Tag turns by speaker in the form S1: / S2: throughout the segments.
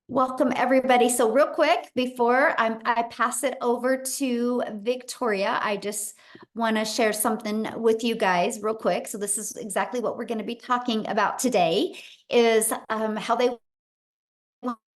S1: Welcome, everybody. So real quick, before I pass it over to Victoria, I just want to share something with you guys real quick. So this is exactly what we're going to be talking about today is how they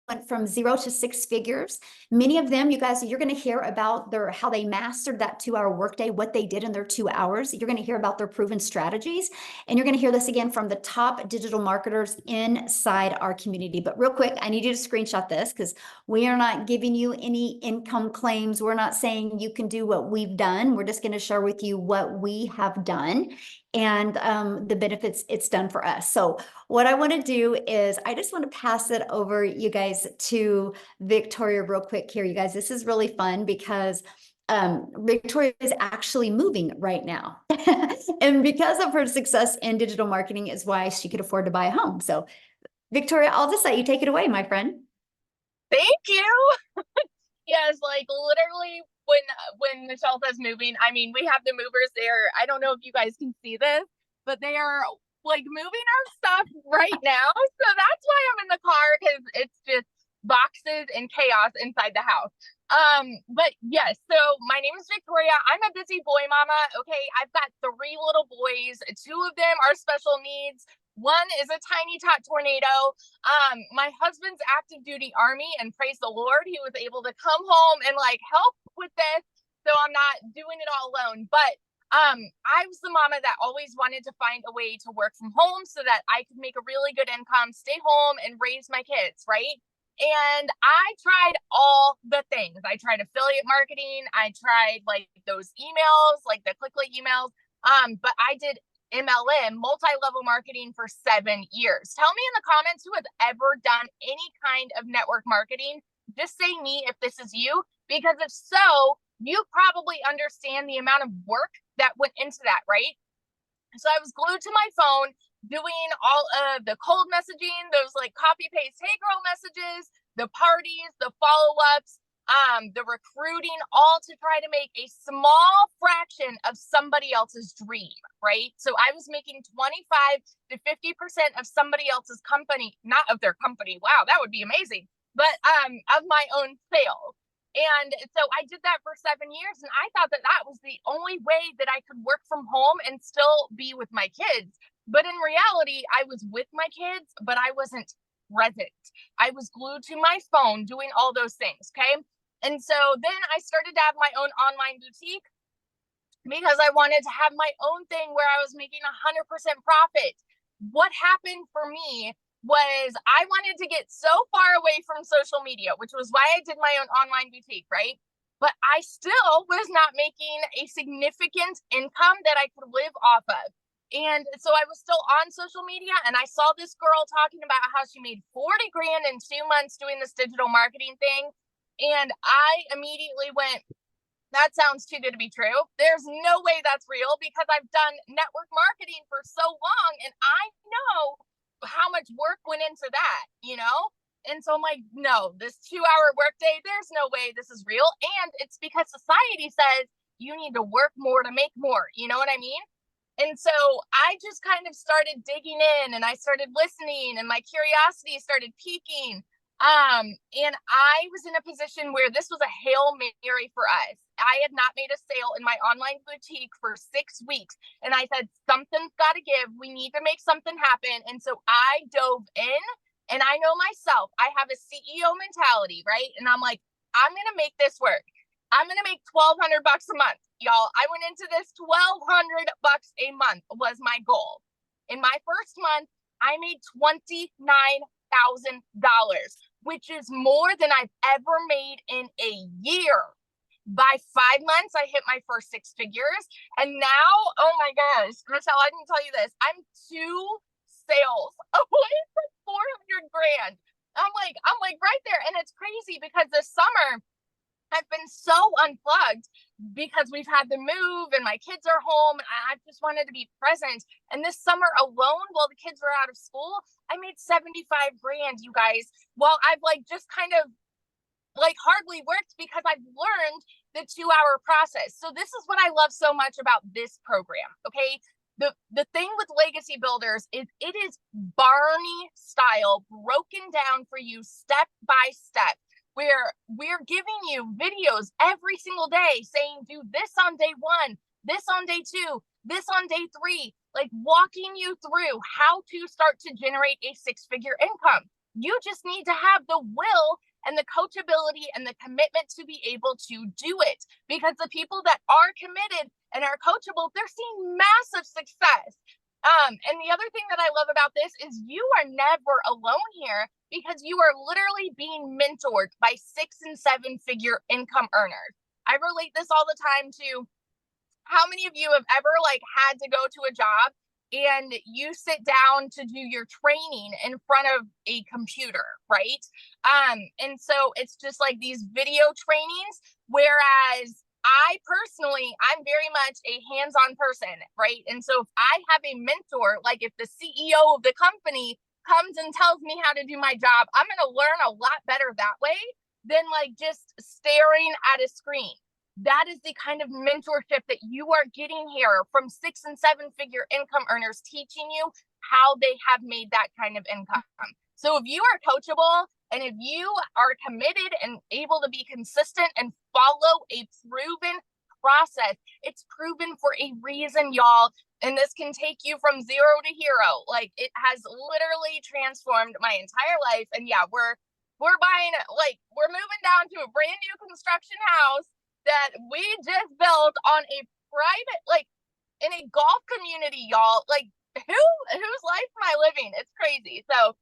S1: went from 0 to 6 figures. Many of them, you guys, you're going to hear about how they mastered that 2-hour workday, what they did in their 2 hours. You're going to hear about their proven strategies, and you're going to hear this again from the top digital marketers inside our community. But real quick, I need you to screenshot this because we are not giving you any income claims. We're not saying you can do what we've done. We're just going to share with you what we have done and the benefits it's done for us. So what I want to do is I just want to pass it over, you guys, to Victoria real quick here. You guys, this is really fun because Victoria is actually moving right now. And because of her success in digital marketing is why she could afford to buy a home. So Victoria, I'll just let you take it away, my friend.
S2: Thank you. Yes, like literally when Michele says moving, I mean we have the movers there. I don't know if you guys can see this, but they are like moving our stuff right now. So that's why I'm in the car because it's just boxes and chaos inside the house. But yes, so my name is Victoria. I'm a busy boy mama. Okay, I've got three little boys. Two of them are special needs. One is a tiny tot tornado. My husband's active duty army, and praise the Lord, he was able to come home and like help with this. So I'm not doing it all alone. But I was the mama that always wanted to find a way to work from home so that I could make a really good income, stay home, and raise my kids, right? And I tried all the things. I tried affiliate marketing. I tried like those emails, like the click emails. But I did MLM, multi-level marketing, for 7 years. Tell me in the comments who has ever done any kind of network marketing. Just say me if this is you, because if so, you probably understand the amount of work that went into that, right? So I was glued to my phone doing all of the cold messaging, those like copy paste, hey girl messages, the parties, the follow ups, the recruiting, all to try to make a small fraction of somebody else's dream, right? So I was making 25 to 50% of somebody else's company, not of their company. Wow, that would be amazing. But of my own sales. And so I did that for 7 years, and I thought that that was the only way that I could work from home and still be with my kids. But in reality, I was with my kids, but I wasn't present. I was glued to my phone doing all those things. Okay. And so then I started to have my own online boutique because I wanted to have my own thing where I was making 100% profit. What happened for me was I wanted to get so far away from social media, which was why I did my own online boutique, right? But I still was not making a significant income that I could live off of. And so I was still on social media, and I saw this girl talking about how she made 40 grand in 2 months doing this digital marketing thing. And I immediately went, that sounds too good to be true. There's no way that's real because I've done network marketing for so long and I know how much work went into that, you know? And so I'm like, no, this 2-hour workday, there's no way this is real. And it's because society says you need to work more to make more. You know what I mean? And so I just kind of started digging in and I started listening and my curiosity started piquing. And I was in a position where this was a Hail Mary for us. I had not made a sale in my online boutique for 6 weeks. And I said, something's got to give. We need to make something happen. And so I dove in, and I know myself, I have a CEO mentality, right? And I'm like, I'm going to make this work. I'm going to make $1,200 a month, y'all. I went into this $1,200 a month was my goal. In my first month, I made $29,000, which is more than I've ever made in a year. By 5 months, I hit my first 6 figures. And now, oh my gosh, Michele, I didn't tell you this. I'm 2 sales away from 400 grand. I'm like right there. And it's crazy because this summer I've been so unplugged because we've had to move and my kids are home. And I just wanted to be present. And this summer alone, while the kids were out of school, I made 75 grand, you guys. Well, I've like just kind of like hardly worked because I've learned the 2-hour process. So this is what I love so much about this program. Okay. the thing with legacy builders is it is Barney style, broken down for you step by step, where we're giving you videos every single day saying, do this on day 1, this on day 2, this on day 3, like walking you through how to start to generate a 6-figure income. You just need to have the will and the coachability and the commitment to be able to do it, because the people that are committed and are coachable, they're seeing massive success. And the other thing that I love about this is you are never alone here, because you are literally being mentored by 6- and 7-figure income earners. I relate this all the time to how many of you have ever like had to go to a job and you sit down to do your training in front of a computer, right? And so it's just like these video trainings, whereas I personally, I'm very much a hands-on person, right? And so if I have a mentor, like if the CEO of the company comes and tells me how to do my job, I'm going to learn a lot better that way than like just staring at a screen. That is the kind of mentorship that you are getting here from 6- and 7-figure income earners, teaching you how they have made that kind of income. So if you are coachable and if you are committed and able to be consistent and follow a proven process, it's proven for a reason, y'all. And this can take you from 0 to hero. Like, it has literally transformed my entire life. And yeah, we're buying, like, we're moving down to a brand new construction house that we just built on a private, like, in a golf community, y'all. Like, whose life am I living? It's crazy. So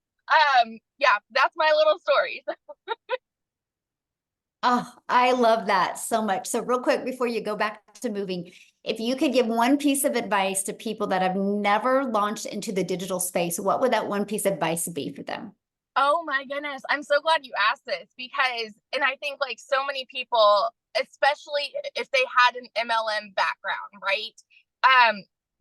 S2: yeah, that's my little story.
S1: Oh, I love that so much. So real quick, before you go back to moving, if you could give one piece of advice to people that have never launched into the digital space, what would that one piece of advice be for them?
S2: Oh my goodness. I'm so glad you asked this, because, and I think like so many people, especially if they had an MLM background, right?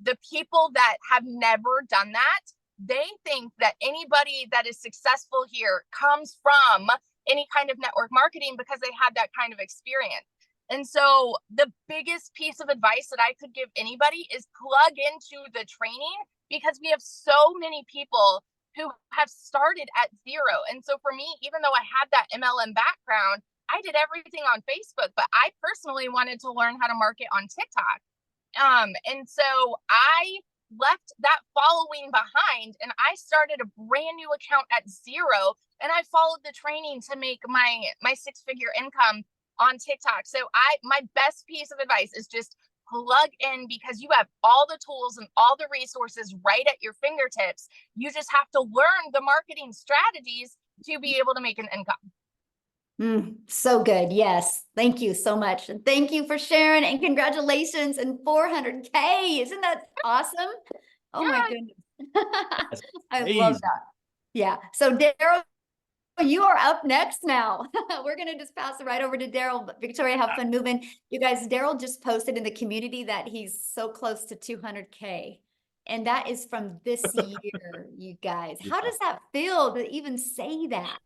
S2: The people that have never done that, they think that anybody that is successful here comes from any kind of network marketing because they had that kind of experience. And so the biggest piece of advice that I could give anybody is plug into the training, because we have so many people who have started at 0. And so for me, even though I had that MLM background, I did everything on Facebook, but I personally wanted to learn how to market on TikTok. And so I left that following behind and I started a brand new account at 0, and I followed the training to make my 6-figure income on TikTok. So my best piece of advice is just plug in, because you have all the tools and all the resources right at your fingertips. You just have to learn the marketing strategies to be able to make an income.
S1: So good. Yes. Thank you so much. And thank you for sharing, and congratulations and 400K. Isn't that awesome? Oh my goodness. I love that. Yeah. So Daryl, you are up next now. We're going to just pass it right over to Daryl. But Victoria, have fun moving. You guys, Daryl just posted in the community that he's so close to 200K. And that is from this year, you guys. How does that feel to even say that?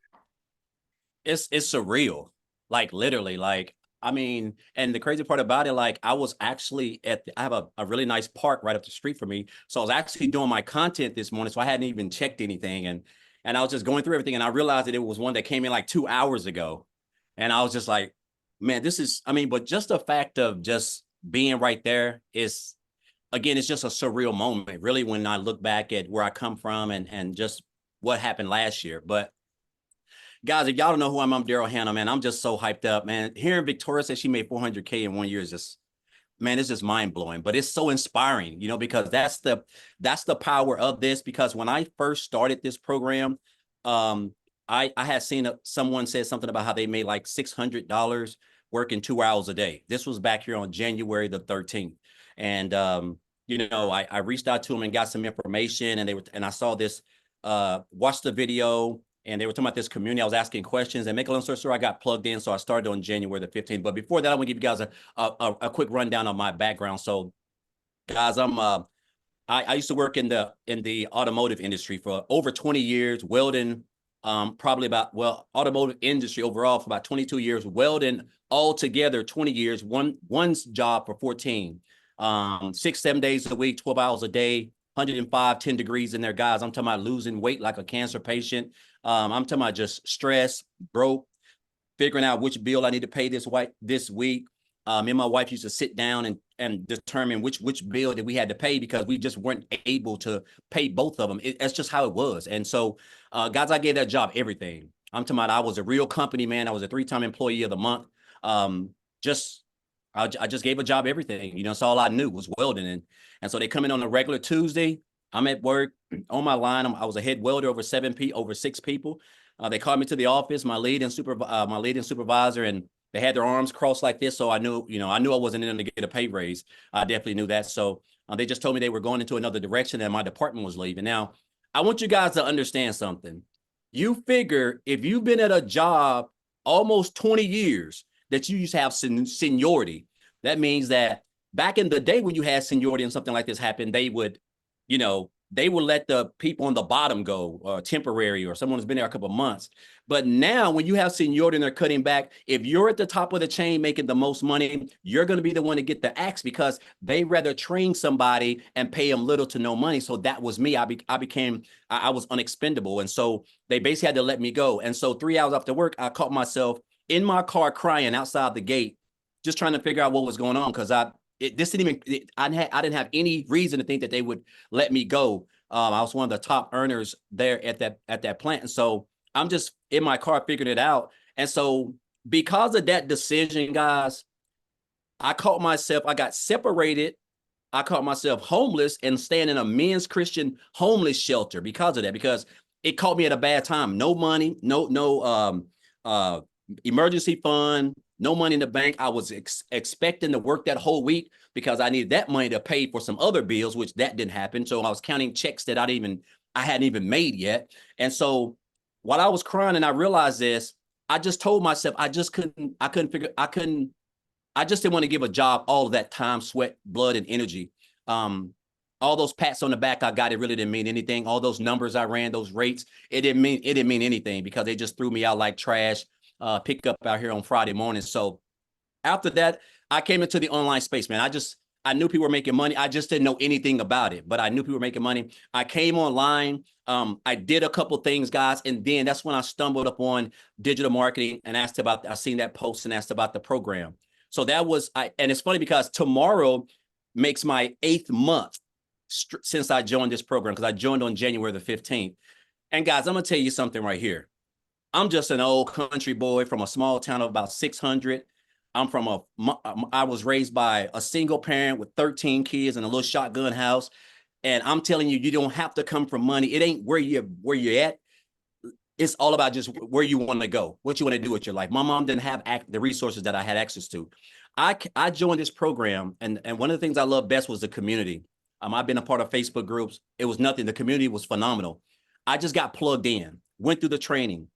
S3: It's surreal, like literally, like, I mean, and the crazy part about it, like, I was actually I have a really nice park right up the street from me. So I was actually doing my content this morning. So I hadn't even checked anything. And I was just going through everything, and I realized that it was one that came in like 2 hours ago. And I was just like, man, this is, I mean, but just the fact of just being right there is, again, it's just a surreal moment, really, when I look back at where I come from and just what happened last year. But guys, if y'all don't know who I'm Daryl Hannah, man. I'm just so hyped up, man. Hearing Victoria say she made 400K in 1 year is just, man, it's just mind blowing. But it's so inspiring, you know, because that's the power of this. Because when I first started this program, I had seen someone said something about how they made like $600 working 2 hours a day. This was back here on January the 13th, and you know, I reached out to them and got some information, and I saw this, watched the video. And they were talking about this community. I was asking questions, and make a long story short, I got plugged in. So I started on January the 15th. But before that, I want to give you guys a quick rundown of my background. So guys, I used to work in the automotive industry for over 20 years, welding, automotive industry overall for about 22 years, welding all together 20 years, one's job for 14. 6, 7 days a week, 12 hours a day, 105, 10 degrees in there, guys. I'm talking about losing weight like a cancer patient. I'm talking about just stress, broke, figuring out which bill I need to pay this week. Me and my wife used to sit down and determine which bill that we had to pay because we just weren't able to pay both of them. That's just how it was. And so, guys, I gave that job everything. I'm talking about I was a real company man. I was a 3-time employee of the month. I just gave a job everything. You know, that's all I knew was welding. And so they come in on a regular Tuesday. I'm at work on my line. I was a head welder over 6 people. They called me to the office, my lead and supervisor, and they had their arms crossed like this. So I knew I wasn't in them to get a pay raise. I definitely knew that. So they just told me they were going into another direction and my department was leaving. Now, I want you guys to understand something. You figure if you've been at a job almost 20 years that you used to have seniority, that means that back in the day when you had seniority and something like this happened, they would let the people on the bottom go, temporary, or someone who's been there a couple of months. But now when you have seniority and they're cutting back, if you're at the top of the chain making the most money, you're going to be the one to get the axe because they rather train somebody and pay them little to no money. So that was me. I was unexpendable. And so they basically had to let me go. And so 3 hours after work, I caught myself in my car crying outside the gate, just trying to figure out what was going on because I didn't have any reason to think that they would let me go. I was one of the top earners there at that plant. And so I'm just in my car figuring it out. And so because of that decision, guys, I got separated. I caught myself homeless and staying in a men's Christian homeless shelter because of that, because it caught me at a bad time. No money, no emergency fund, no money in the bank. I was expecting to work that whole week because I needed that money to pay for some other bills, which that didn't happen. So I was counting checks that I hadn't even made yet. And so while I was crying and I realized this, I just told myself I just didn't want to give a job all of that time, sweat, blood, and energy. All those pats on the back I got, it really didn't mean anything. All those numbers I ran, those rates, it didn't mean anything because they just threw me out like trash. Pick up out here on Friday morning. So after that, I came into the online space, man. I knew people were making money. I just didn't know anything about it, but I knew people were making money. I came online. I did a couple things, guys. And then that's when I stumbled upon digital marketing and I seen that post and asked about the program. So and it's funny because tomorrow makes my 8th month since I joined this program, because I joined on January the 15th. And guys, I'm going to tell you something right here. I'm just an old country boy from a small town of about 600. I was raised by a single parent with 13 kids in a little shotgun house. And I'm telling you, you don't have to come from money. It ain't where you're at. It's all about just where you want to go, what you want to do with your life. My mom didn't have the resources that I had access to. I joined this program, and one of the things I love best was the community. I've been a part of Facebook groups. It was nothing. The community was phenomenal. I just got plugged in, went through the training.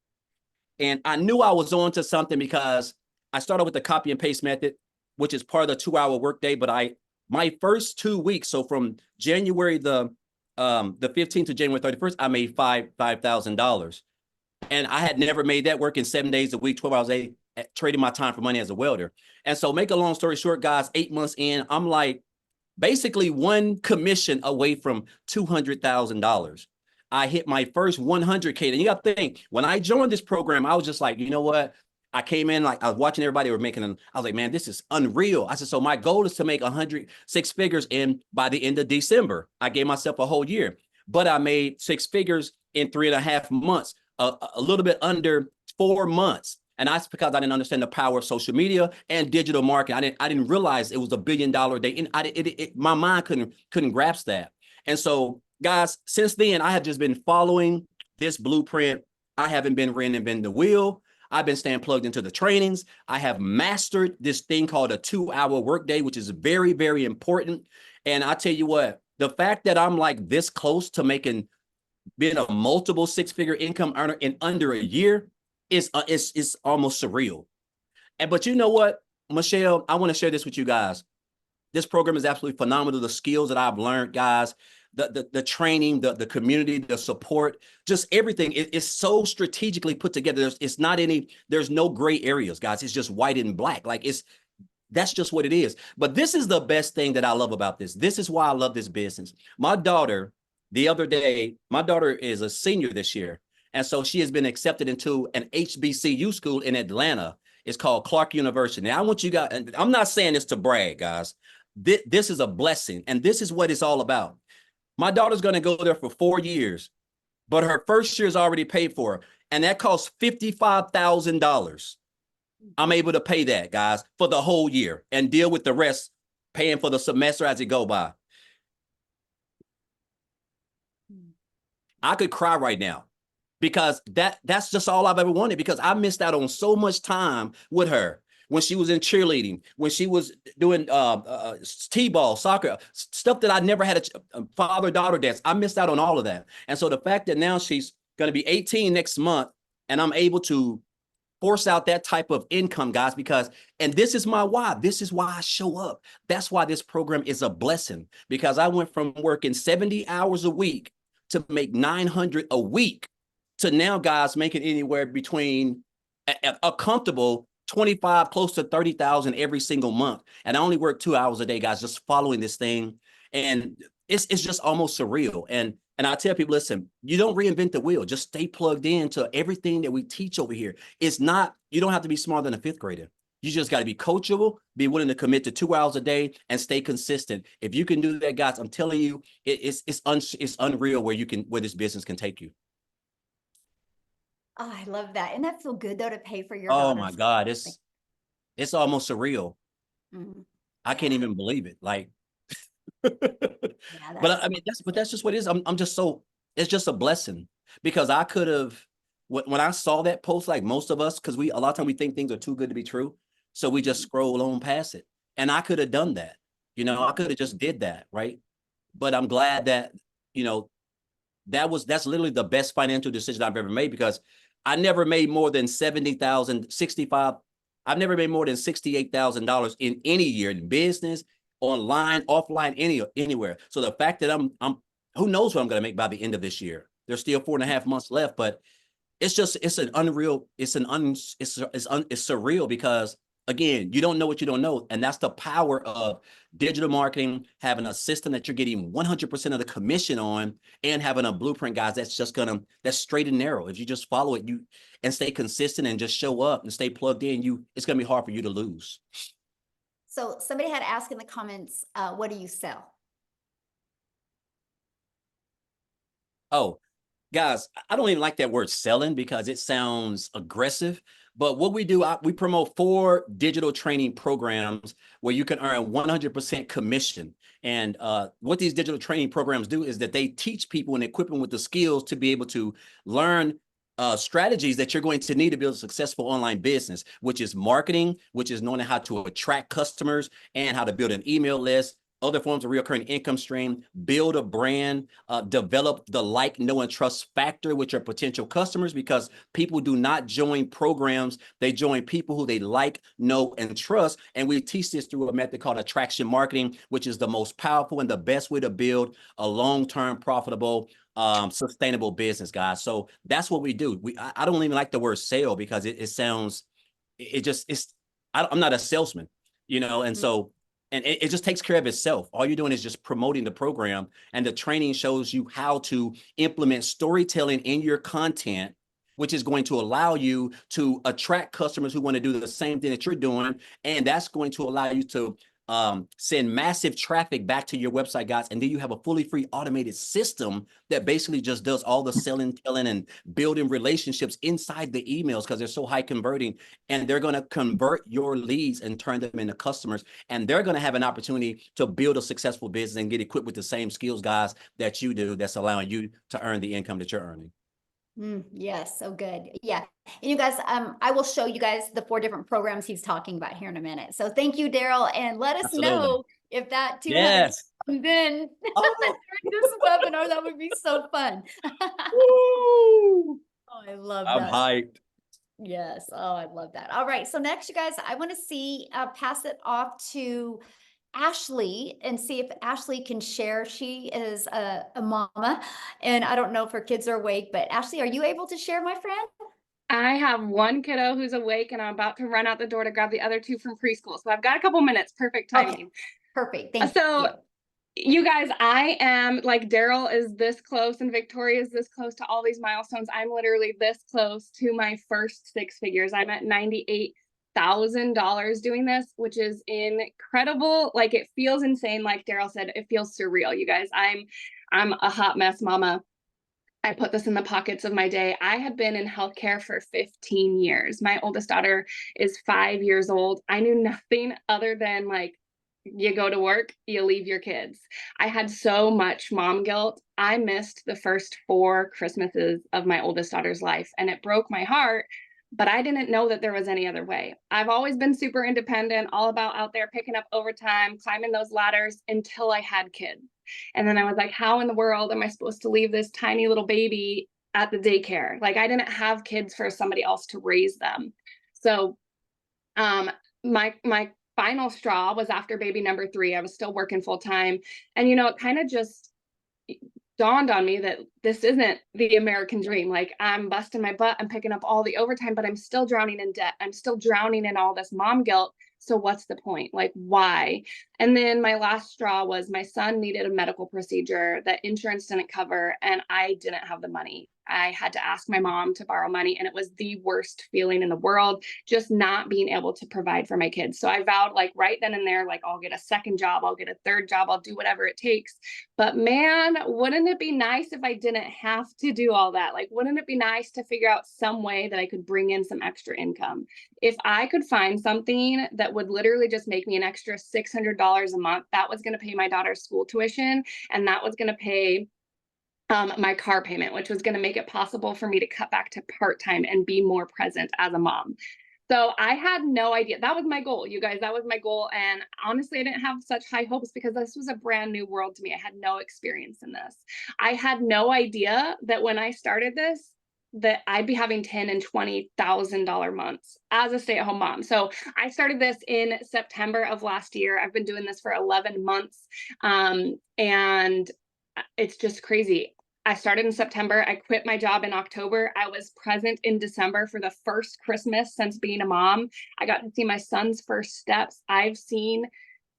S3: And I knew I was on to something because I started with the copy and paste method, which is part of the 2-hour workday. But my first 2 weeks, so from January the 15th to January 31st, I made $5,000. And I had never made that working 7 days a week, 12 hours a day, trading my time for money as a welder. And so make a long story short, guys, 8 months in, I'm like basically one commission away from $200,000. I hit my first 100K. And you got to think, when I joined this program, I was just like, you know what? I came in, like I was watching everybody were making them. I was like, man, this is unreal. I said, so my goal is to make 6 figures by the end of December. I gave myself a whole year, but I made 6 figures in 3.5 months, a little bit under 4 months. And that's because I didn't understand the power of social media and digital marketing. I didn't realize it was $1 billion day. And my mind couldn't grasp that. And so, guys, since then, I have just been following this blueprint. I haven't been reinventing the wheel. I've been staying plugged into the trainings. I have mastered this thing called a 2-hour workday, which is very, very important. And I tell you what, the fact that I'm like this close to being a multiple 6-figure income earner in under a year is almost surreal. But you know what, Michele, I want to share this with you guys. This program is absolutely phenomenal. The skills that I've learned, guys, the training, the community, the support, just everything is so strategically put together. There's no gray areas, guys. It's just white and black. Like That's just what it is. But this is the best thing that I love about this. This is why I love this business. My daughter, the other day, my daughter is a senior this year. And so she has been accepted into an HBCU school in Atlanta. It's called Clark University. Now, I want you guys, and I'm not saying this to brag, guys. This is a blessing, and this is what it's all about. My daughter's going to go there for 4 years, but her first year is already paid for, and that costs $55,000. I'm able to pay that, guys, for the whole year and deal with the rest, paying for the semester as it go by. I could cry right now because that's just all I've ever wanted, because I missed out on so much time with her when she was in cheerleading, when she was doing t-ball, soccer, stuff that I never had a father-daughter dance. I missed out on all of that. And so the fact that now she's going to be 18 next month and I'm able to force out that type of income, guys, because, and this is my why. This is why I show up. That's why this program is a blessing, because I went from working 70 hours a week to make 900 a week to now, guys, making anywhere between a comfortable 25, close to 30,000 every single month. And I only work 2 hours a day, guys, just following this thing. And it's just almost surreal. And I tell people, listen, you don't reinvent the wheel. Just stay plugged into everything that we teach over here. It's not, you don't have to be smarter than a fifth grader. You just got to be coachable, be willing to commit to 2 hours a day, and stay consistent. If you can do that, guys, I'm telling you, it's unreal where this business can take you.
S1: Oh, I love that. And that feel good though to pay for your
S3: Oh
S1: daughter's.
S3: my God, it's almost surreal.
S1: Mm,
S3: I can't even believe it. Like,
S1: yeah,
S3: but I mean, that's just what it is. I'm just so, it's just a blessing, because I could have, when I saw that post, like most of us, because a lot of times we think things are too good to be true, so we just scroll on past it. And I could have done that, I could have just did that, right? But I'm glad that, that's literally the best financial decision I've ever made, because I never made more than 70,000, 65. I've never made more than $68,000 in any year in business, online, offline, anywhere. So the fact that I'm who knows what I'm going to make by the end of this year. There's still 4.5 months left, but it's surreal, because again, you don't know what you don't know. And that's the power of digital marketing, having a system that you're getting 100% of the commission on, and having a blueprint, guys, that's straight and narrow. If you just follow it, and stay consistent and just show up and stay plugged in, it's going to be hard for you to lose.
S1: So somebody had asked in the comments, what do you sell?
S3: Oh, guys, I don't even like that word selling, because it sounds aggressive. But what we do, we promote 4 digital training programs where you can earn 100% commission. And what these digital training programs do is that they teach people and equip them with the skills to be able to learn strategies that you're going to need to build a successful online business, which is marketing, which is knowing how to attract customers and how to build an email list, other forms of recurring income stream, build a brand, develop the like, know, and trust factor with your potential customers, because people do not join programs. They join people who they like, know, and trust. And we teach this through a method called attraction marketing, which is the most powerful and the best way to build a long-term, profitable, sustainable business, guys. So that's what we do. I don't even like the word sale, because it sounds, I'm not a salesman, and so, and it just takes care of itself. All you're doing is just promoting the program, and the training shows you how to implement storytelling in your content, which is going to allow you to attract customers who want to do the same thing that you're doing. And that's going to allow you to send massive traffic back to your website, guys. And then you have a fully free automated system that basically just does all the selling, telling, and building relationships inside the emails, because they're so high converting. And they're going to convert your leads and turn them into customers. And they're going to have an opportunity to build a successful business and get equipped with the same skills, guys, that you do, that's allowing you to earn the income that you're earning.
S1: Yes, so good. Yeah. And you guys, I will show you guys the 4 different programs he's talking about here in a minute. So thank you, Daryl, and let us
S3: Absolutely.
S1: know if that 200
S3: Yes.
S1: comes in
S3: Oh.
S1: during this webinar. That would be so fun.
S3: Woo.
S1: Oh, I love
S3: I'm
S1: that.
S3: hyped.
S1: Yes. Oh, I love that. All right. So next, you guys, I want to pass it off to Ashley and see if Ashley can share. She is a mama, and I don't know if her kids are awake, but Ashley, are you able to share, my friend?
S4: I have one kiddo who's awake and I'm about to run out the door to grab the other two from preschool. So I've got a couple minutes. Perfect
S1: Okay,
S4: timing.
S1: perfect. Thank
S4: So
S1: you.
S4: you guys, I am like Daryl is this close and Victoria is this close to all these milestones. I'm literally this close to my first six figures. I'm at $98,000 doing this, which is incredible. Like it feels insane. Like Daryl said, it feels surreal. You guys, I'm a hot mess mama. I put this in the pockets of my day. I had been in healthcare for 15 years. My oldest daughter is 5 years old. I knew nothing other than like, you go to work, you leave your kids. I had so much mom guilt. I missed the first 4 Christmases of my oldest daughter's life, and it broke my heart. But I didn't know that there was any other way. I've always been super independent, all about out there picking up overtime, climbing those ladders until I had kids. And then I was like, how in the world am I supposed to leave this tiny little baby at the daycare? Like I didn't have kids for somebody else to raise them. So my final straw was after baby number 3. I was still working full time. And it kind of just dawned on me that this isn't the American dream. Like I'm busting my butt, I'm picking up all the overtime, but I'm still drowning in debt. I'm still drowning in all this mom guilt. So what's the point? Like why? And then my last straw was my son needed a medical procedure that insurance didn't cover and I didn't have the money. I had to ask my mom to borrow money and it was the worst feeling in the world, just not being able to provide for my kids. So I vowed like right then and there, like I'll get a second job, I'll get a third job, I'll do whatever it takes. But man, wouldn't it be nice if I didn't have to do all that? Like, wouldn't it be nice to figure out some way that I could bring in some extra income? If I could find something that would literally just make me an extra $600 a month, that was going to pay my daughter's school tuition and that was going to pay my car payment, which was going to make it possible for me to cut back to part-time and be more present as a mom. So I had no idea. That was my goal, you guys. That was my goal. And honestly, I didn't have such high hopes because this was a brand new world to me. I had no experience in this. I had no idea that when I started this, that I'd be having $10,000 and $20,000 months as a stay-at-home mom. So I started this in September of last year. I've been doing this for 11 months. And it's just crazy. I started in September. I quit my job in October. I was present in December for the first Christmas since being a mom. I got to see my son's first steps. I've seen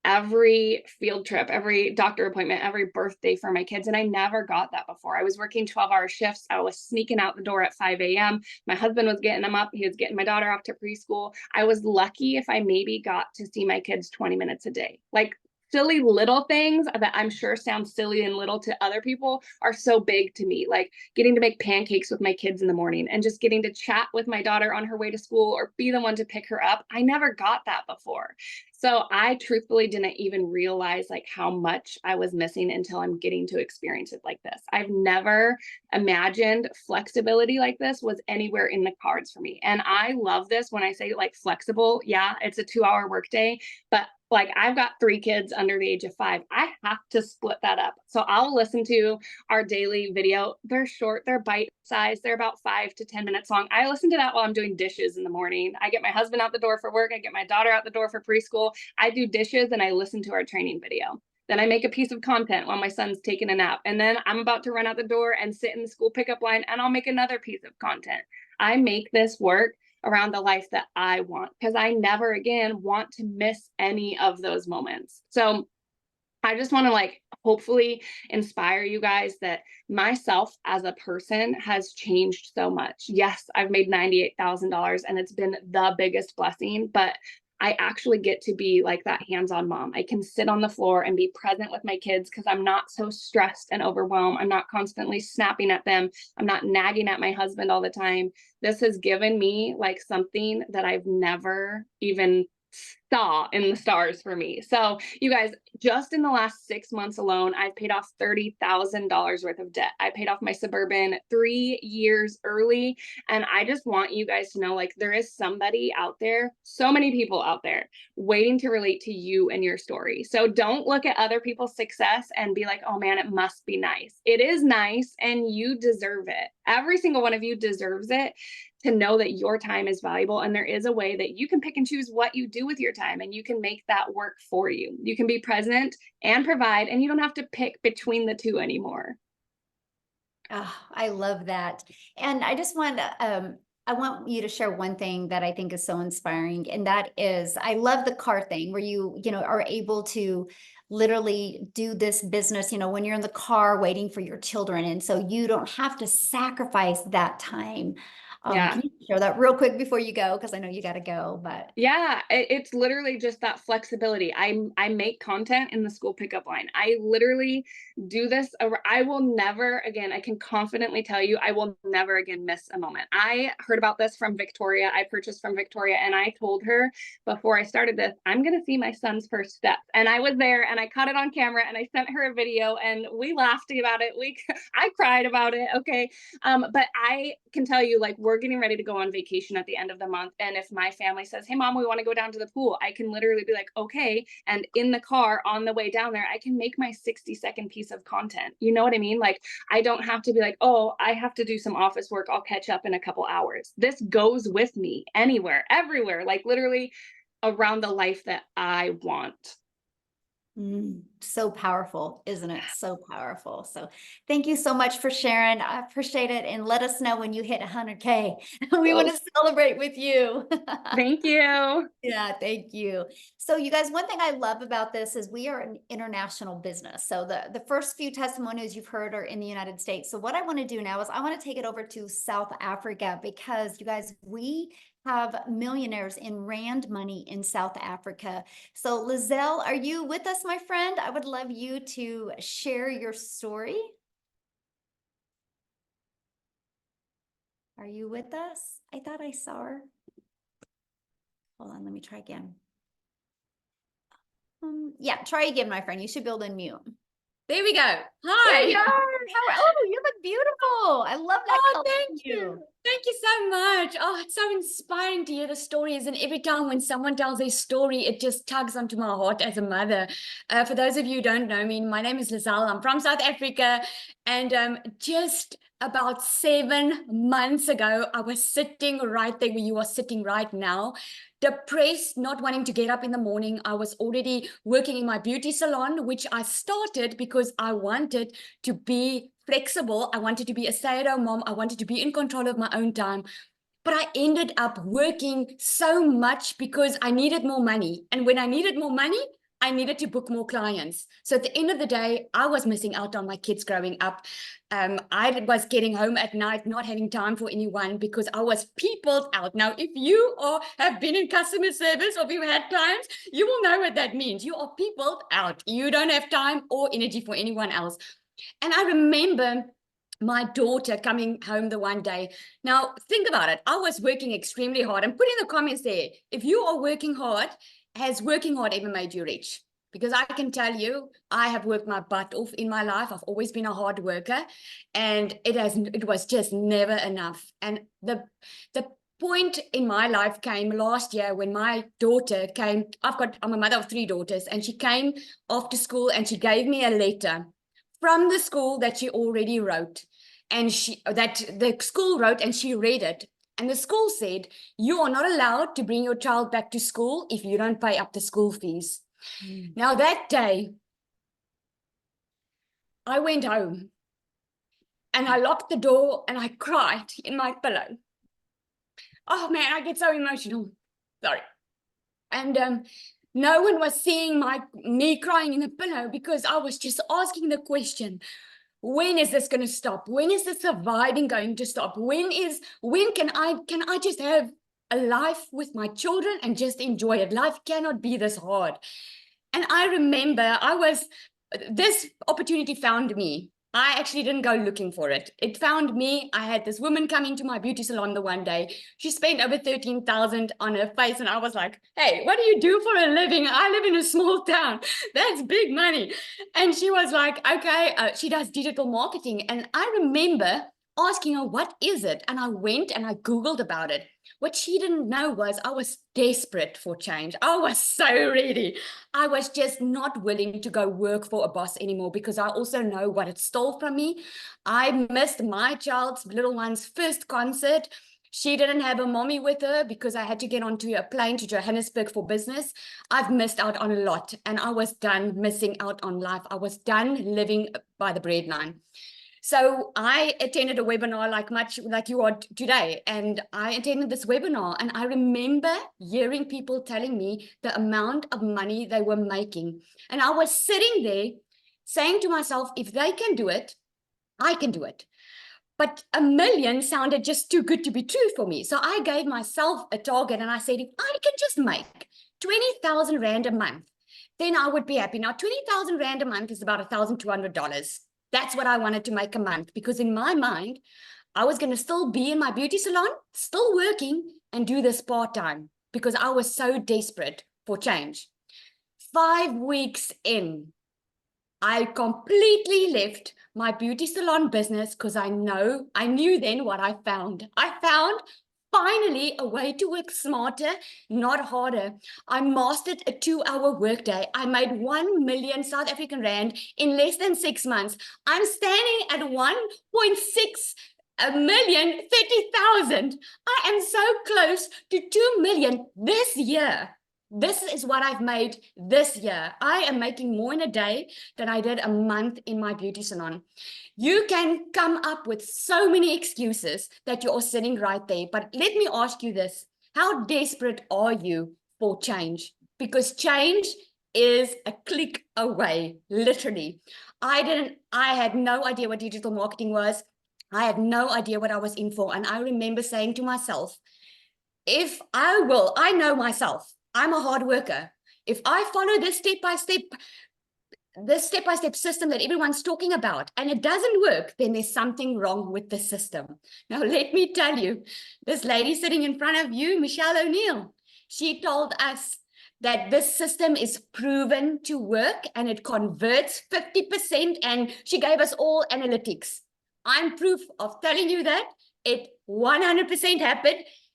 S4: every field trip, every doctor appointment, every birthday for my kids. And I never got that before. I was working 12-hour shifts. I was sneaking out the door at 5 a.m. My husband was getting them up. He was getting my daughter off to preschool. I was lucky if I maybe got to see my kids 20 minutes a day. Like silly little things that I'm sure sound silly and little to other people are so big to me. Like getting to make pancakes with my kids in the morning and just getting to chat with my daughter on her way to school or be the one to pick her up. I never got that before. So I truthfully didn't even realize like how much I was missing until I'm getting to experience it like this. I've never imagined flexibility like this was anywhere in the cards for me. And I love this when I say like flexible. Yeah, it's a 2-hour workday, but like I've got 3 kids under the age of 5. I have to split that up. So I'll listen to our daily video. They're short, they're bite sized, they're about 5 to 10 minutes long. I listen to that while I'm doing dishes in the morning. I get my husband out the door for work. I get my daughter out the door for preschool. I do dishes and I listen to our training video. Then I make a piece of content while my son's taking a nap. And then I'm about to run out the door and sit in the school pickup line and I'll make another piece of content. I make this work around the life that I want because I never again want to miss any of those moments. So I just want to like hopefully inspire you guys that myself as a person has changed so much. Yes, I've made $98,000 and it's been the biggest blessing, but I actually get to be like that hands-on mom. I can sit on the floor and be present with my kids because I'm not so stressed and overwhelmed. I'm not constantly snapping at them. I'm not nagging at my husband all the time. This has given me like something that I've never even saw in the stars for me. So you guys, just in the last 6 months alone, I've paid off $30,000 worth of debt. I paid off my Suburban 3 years early. And I just want you guys to know, like, there is somebody out there, so many people out there waiting to relate to you and your story. So don't look at other people's success and be like, oh man, it must be nice. It is nice and you deserve it. Every single one of you deserves it, to know that your time is valuable and there is a way that you can pick and choose what you do with your time and you can make that work for you. You can be present and provide and you don't have to pick between the two anymore.
S1: Oh, I love that. And I just want to I want you to share one thing that I think is so inspiring, and that is, I love the car thing where you know, are able to literally do this business, you know, when you're in the car waiting for your children. And so you don't have to sacrifice that time.
S4: Yeah.
S1: Can you share that real quick before you go? Because I know you got to go, but.
S4: Yeah, it's literally just that flexibility. I make content in the school pickup line. I literally do this. I will never again, I can confidently tell you, I will never again miss a moment. I heard about this from Victoria. I purchased from Victoria, and I told her before I started this, I'm going to see my son's first steps. And I was there, and I caught it on camera, and I sent her a video, and we laughed about it. I cried about it. Okay. But I can tell you, like, we're getting ready to go on vacation at the end of the month. And if my family says, hey, mom, we want to go down to the pool, I can literally be like, okay. And in the car on the way down there, I can make my 60-second piece of content. You know what I mean? Like, I don't have to be like, oh, I have to do some office work. I'll catch up in a couple hours. This goes with me anywhere, everywhere, like literally around the life that I want.
S1: So powerful, isn't it? So powerful. So thank you so much for sharing. I appreciate it. And let us know when you hit 100K. We want to celebrate with you.
S4: Thank you.
S1: Yeah, thank you. So you guys, one thing I love about this is we are an international business. So the first few testimonials you've heard are in the United States. So what I want to do now is I want to take it over to South Africa, because you guys, we have millionaires in rand money in South Africa. So Lizelle, are you with us, my friend? I would love you to share your story. Are you with us? I thought I saw her. Hold on, let me try again. Yeah, try again, my friend. You should be able to unmute.
S5: There we go.
S1: There
S5: Hi.
S1: you are. Oh, you look beautiful. I love that
S5: Oh,
S1: color
S5: thank
S1: on
S5: you. Thank you so much. Oh, it's so inspiring to hear the stories. And every time when someone tells their story, it just tugs onto my heart as a mother. For those of you who don't know me, my name is Lizelle. I'm from South Africa. And just about 7 months ago, I was sitting right there where you are sitting right now, depressed, not wanting to get up in the morning. I was already working in my beauty salon, which I started because I wanted to be flexible. I wanted to be a stay-at-home mom. I wanted to be in control of my own time. But I ended up working so much because I needed more money. And when I needed more money, I needed to book more clients. So at the end of the day, I was missing out on my kids growing up. I was getting home at night, not having time for anyone because I was peopled out. Now, if you have been in customer service or if you've had clients, you will know what that means. You are peopled out. You don't have time or energy for anyone else. And I remember my daughter coming home the one day. Now, think about it. I was working extremely hard. And put in the comments there, if you are working hard, has working hard ever made you rich? Because I can tell you, I have worked my butt off in my life. I've always been a hard worker, and it was just never enough. And the point in my life came last year when my daughter came. I'm a mother of 3 daughters, and she came after school and she gave me a letter from the school that she already wrote, and that the school wrote, and she read it. And the school said, you are not allowed to bring your child back to school if you don't pay up the school fees. Now that day, I went home and I locked the door and I cried in my pillow. Oh man, I get so emotional. Sorry. And no one was seeing me crying in the pillow because I was just asking the question, when is this going to stop? When is the surviving going to stop? When can I just have a life with my children and just enjoy it? Life cannot be this hard. And I remember this opportunity found me. I actually didn't go looking for it. It found me. I had this woman come into my beauty salon the one day. She spent over 13,000 on her face. And I was like, hey, what do you do for a living? I live in a small town. That's big money. And she was like, okay, she does digital marketing. And I remember asking her, what is it? And I went and I Googled about it. What she didn't know was I was desperate for change. I was so ready. I was just not willing to go work for a boss anymore because I also know what it stole from me. I missed my child's little one's first concert. She didn't have a mommy with her because I had to get onto a plane to Johannesburg for business. I've missed out on a lot, and I was done missing out on life. I was done living by the breadline. So I attended a webinar much like you are today, and I attended this webinar, and I remember hearing people telling me the amount of money they were making. And I was sitting there saying to myself, if they can do it, I can do it. But $1 million sounded just too good to be true for me. So I gave myself a target and I said, if I can just make 20,000 Rand a month, then I would be happy. Now, 20,000 Rand a month is about $1,200. That's what I wanted to make a month, because in my mind, I was going to still be in my beauty salon, still working, and do this part-time because I was so desperate for change. 5 weeks in, I completely left my beauty salon business because I knew then what I found. I found finally a way to work smarter, not harder. I mastered a 2-hour workday. I made 1 million South African Rand in less than 6 months. I'm standing at 1.6 million, 30,000. I am so close to 2 million this year. This is what I've made this year. I am making more in a day than I did a month in my beauty salon. You can come up with so many excuses that you're sitting right there. But let me ask you this. How desperate are you for change? Because change is a click away, literally. I had no idea what digital marketing was. I had no idea what I was in for. And I remember saying to myself, I know myself. I'm a hard worker. If I follow this step-by-step system that everyone's talking about, and it doesn't work, then there's something wrong with the system. Now, let me tell you, this lady sitting in front of you, Michele Oneil, she told us that this system is proven to work and it converts 50%, and she gave us all analytics. I'm proof of telling you that it 100%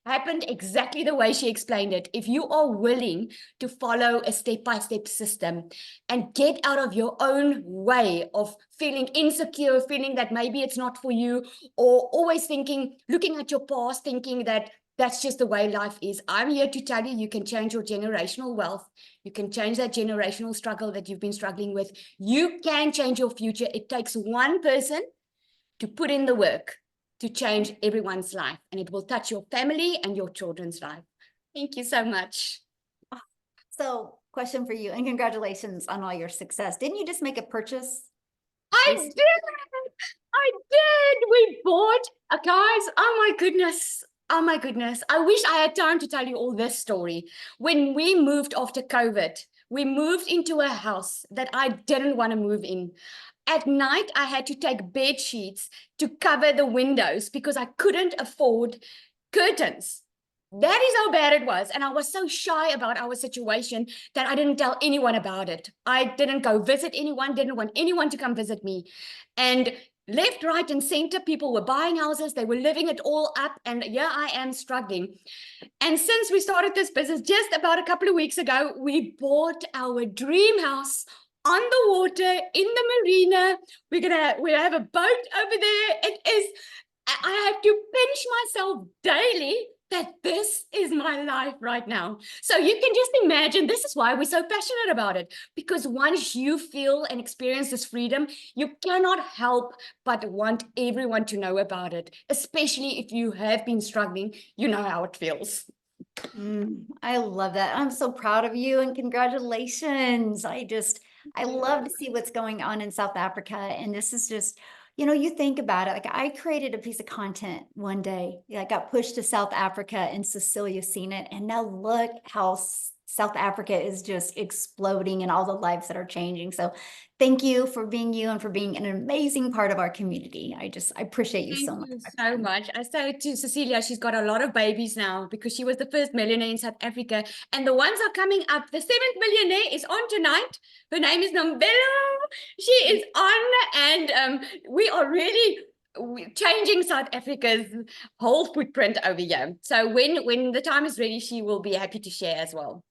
S5: happened exactly the way she explained it. If you are willing to follow a step-by-step system and get out of your own way of feeling insecure, feeling that maybe it's not for you, or always looking at your past, thinking that that's just the way life is. I'm here to tell you, you can change your generational wealth. You can change that generational struggle that you've been struggling with. You can change your future. It takes one person to put in the work to change everyone's life, and it will touch your family and your children's life. Thank you so much.
S1: So, question for you, and congratulations on all your success. Didn't you just make a purchase?
S5: I did. We bought, guys, oh my goodness. Oh my goodness. I wish I had time to tell you all this story. When we moved after COVID, we moved into a house that I didn't want to move in. At night, I had to take bed sheets to cover the windows because I couldn't afford curtains. That is how bad it was. And I was so shy about our situation that I didn't tell anyone about it. I didn't go visit anyone, didn't want anyone to come visit me. And left, right, and center, people were buying houses. They were living it all up. And yeah, I am struggling. And since we started this business just about a couple of weeks ago, we bought our dream house on the water in the marina. We have a boat over there. I have to pinch myself daily that this is my life right now. So you can just imagine, this is why we're so passionate about it, because once you feel and experience this freedom, you cannot help but want everyone to know about it, especially if you have been struggling, you know how it feels.
S1: I love that. I'm so proud of you, and congratulations. I love to see what's going on in South Africa. And this is just, you think about it. Like, I created a piece of content one day. I got pushed to South Africa, and Cecilia's seen it. And now look how South Africa is just exploding and all the lives that are changing. So thank you for being you and for being an amazing part of our community. I appreciate you so much.
S5: Thank you so much. I say to Cecilia, she's got a lot of babies now because she was the first millionaire in South Africa. And the ones are coming up. The 7th millionaire is on tonight. Her name is Nombelo. She is on, and we are really changing South Africa's whole footprint over here. So when the time is ready, she will be happy to share as well.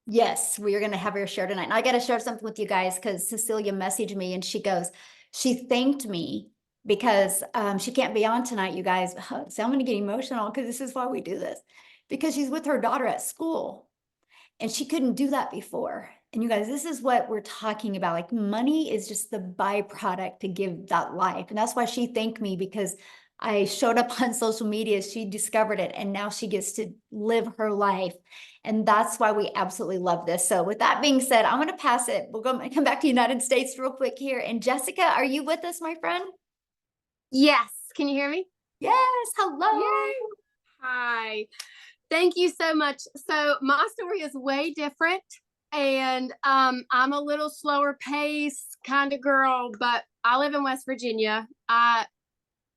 S1: Yes, we are going to have her share tonight. And I got to share something with you guys because Cecilia messaged me and she thanked me because she can't be on tonight, you guys. So I'm going to get emotional because this is why we do this. Because she's with her daughter at school and she couldn't do that before. And you guys, this is what we're talking about. Like money is just the byproduct to give that life. And that's why she thanked me, because I showed up on social media. She discovered it and now she gets to live her life. And that's why we absolutely love this. So with that being said, I'm going to pass it. We're going to come back to United States real quick here. And Jessica, are you with us, my friend?
S6: Yes. Can you hear me?
S1: Yes. Hello.
S6: Yay. Hi. Thank you so much. So my story is way different, and I'm a little slower pace kind of girl, but I live in West Virginia. I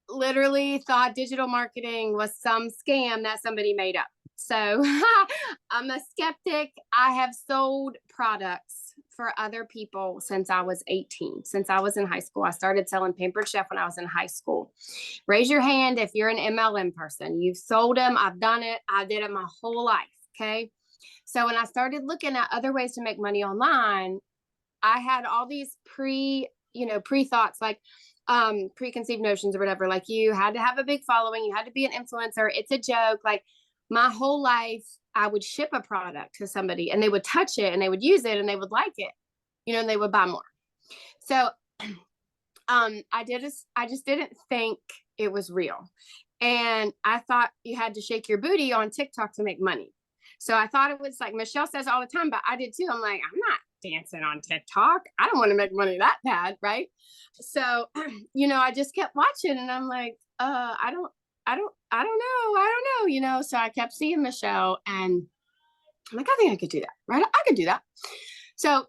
S6: literally thought digital marketing was some scam that somebody made up. So I'm a skeptic. I have sold products for other people since I was 18. Since I was in high school, I started selling Pampered Chef when I was in high school. Raise your hand if you're an MLM person. You've sold them. I've done it. I did it my whole life. Okay. So when I started looking at other ways to make money online, I had all these pre-thoughts, like preconceived notions or whatever. Like, you had to have a big following, you had to be an influencer, it's a joke. Like, my whole life I would ship a product to somebody and they would touch it and they would use it and they would like it, and they would buy more. So I just didn't think it was real. And I thought you had to shake your booty on TikTok to make money. So I thought it was like Michele says all the time, but I did too. I'm like, I'm not dancing on TikTok. I don't want to make money that bad, right? So, I just kept watching and I'm like, I don't know, So I kept seeing Michele and I'm like, I think I could do that, right? I could do that. So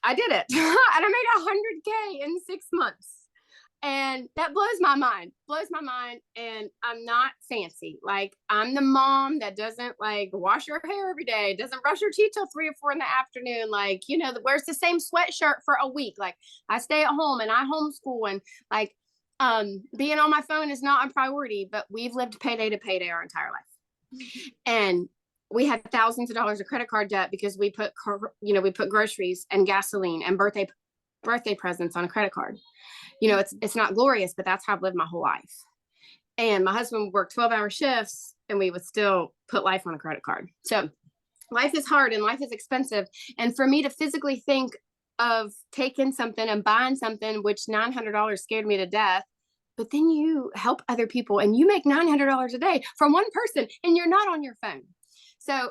S6: I did it. And I made $100K in 6 months. And that blows my mind. And I'm not fancy. Like, I'm the mom that doesn't like wash her hair every day, doesn't brush her teeth till 3 or 4 in the afternoon. Like, that wears the same sweatshirt for a week. Like, I stay at home and I homeschool, and like, being on my phone is not a priority, but we've lived payday to payday our entire life. And we had thousands of dollars of credit card debt because we put groceries and gasoline and birthday presents on a credit card. It's not glorious, but that's how I've lived my whole life. And my husband worked 12-hour shifts and we would still put life on a credit card. So life is hard and life is expensive. And for me to physically think of taking something and buying something, which $900 scared me to death, but then you help other people and you make $900 a day from one person and you're not on your phone. So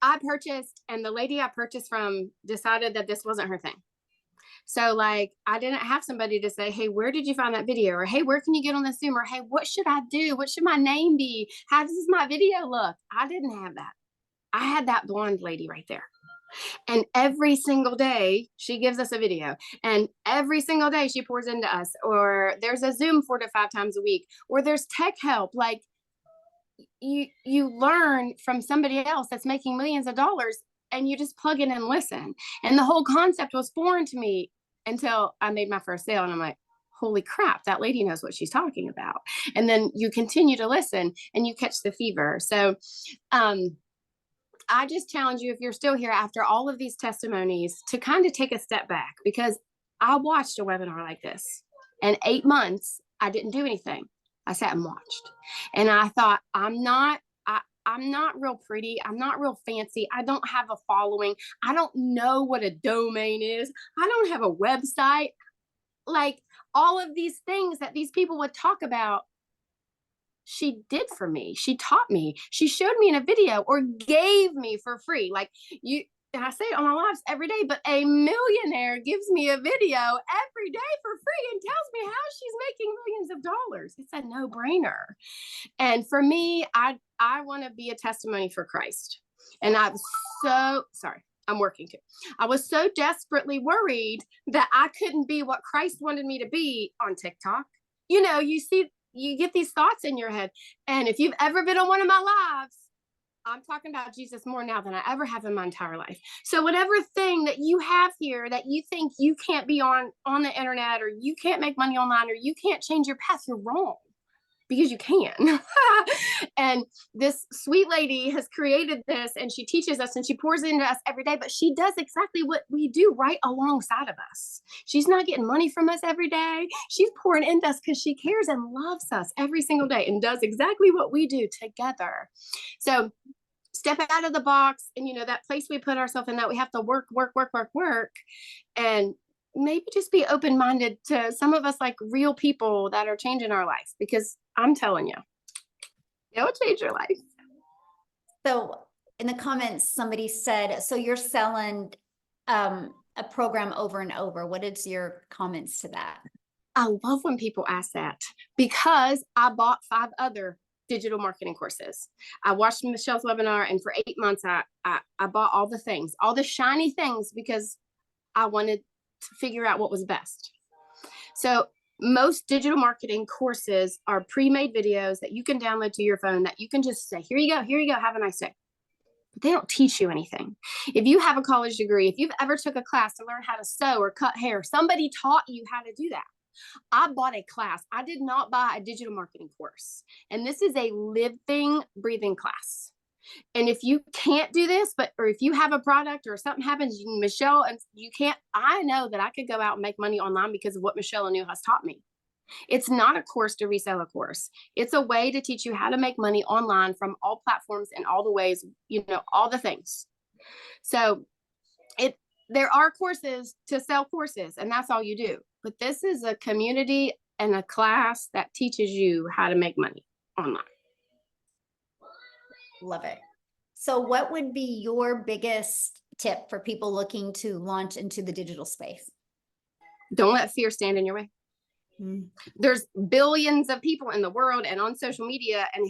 S6: I purchased, and the lady I purchased from decided that this wasn't her thing. So like, I didn't have somebody to say, hey, where did you find that video? Or, hey, where can you get on this Zoom? Or, hey, what should I do? What should my name be? How does my video look? I didn't have that. I had that blonde lady right there. And every single day she gives us a video, and every single day she pours into us, or there's a Zoom 4 to 5 times a week, or there's tech help. Like, you learn from somebody else that's making millions of dollars, and you just plug in and listen. And the whole concept was foreign to me until I made my first sale. And I'm like, holy crap, that lady knows what she's talking about. And then you continue to listen and you catch the fever. So I just challenge you, if you're still here after all of these testimonies, to kind of take a step back, because I watched a webinar like this, and 8 months, I didn't do anything. I sat and watched. And I thought, I'm not real pretty. I'm not real fancy. I don't have a following. I don't know what a domain is. I don't have a website. Like, all of these things that these people would talk about, she did for me. She taught me. She showed me in a video, or gave me for free. Like, and I say it on my lives every day, but a millionaire gives me a video every day for free and tells me how she's making millions of dollars. It's a no-brainer. And for me, I want to be a testimony for Christ. And I was so sorry. I'm working too. I was so desperately worried that I couldn't be what Christ wanted me to be on TikTok. You get these thoughts in your head. And if you've ever been on one of my lives, I'm talking about Jesus more now than I ever have in my entire life. So whatever thing that you have here that you think you can't be on the internet, or you can't make money online, or you can't change your path, you're wrong, because you can. And this sweet lady has created this, and she teaches us and she pours into us every day, but she does exactly what we do right alongside of us. She's not getting money from us every day. She's pouring into us because she cares and loves us every single day, and does exactly what we do together. So step out of the box. And, that place we put ourselves in, that we have to work, and maybe just be open-minded to some of us, like real people that are changing our life, because I'm telling you, it'll change your life.
S1: So in the comments, somebody said, so you're selling a program over and over. What is your comments to that?
S6: I love when people ask that, because I bought 5 other digital marketing courses. I watched Michelle's webinar, and for 8 months, I bought all the things, all the shiny things, because I wanted to figure out what was best. So most digital marketing courses are pre-made videos that you can download to your phone, that you can just say, here you go, have a nice day. But they don't teach you anything. If you have a college degree, if you've ever took a class to learn how to sew or cut hair, somebody taught you how to do that. I bought a class. I did not buy a digital marketing course. And this is a living, breathing class. And if you can't do this, or if you have a product or something happens, Michele, and you can't, I know that I could go out and make money online because of what Michele and Oneil has taught me. It's not a course to resell a course. It's a way to teach you how to make money online from all platforms and all the ways, all the things. So there are courses to sell courses, and that's all you do. But this is a community and a class that teaches you how to make money online.
S1: Love it. So what would be your biggest tip for people looking to launch into the digital space?
S6: Don't let fear stand in your way. There's billions of people in the world and on social media, and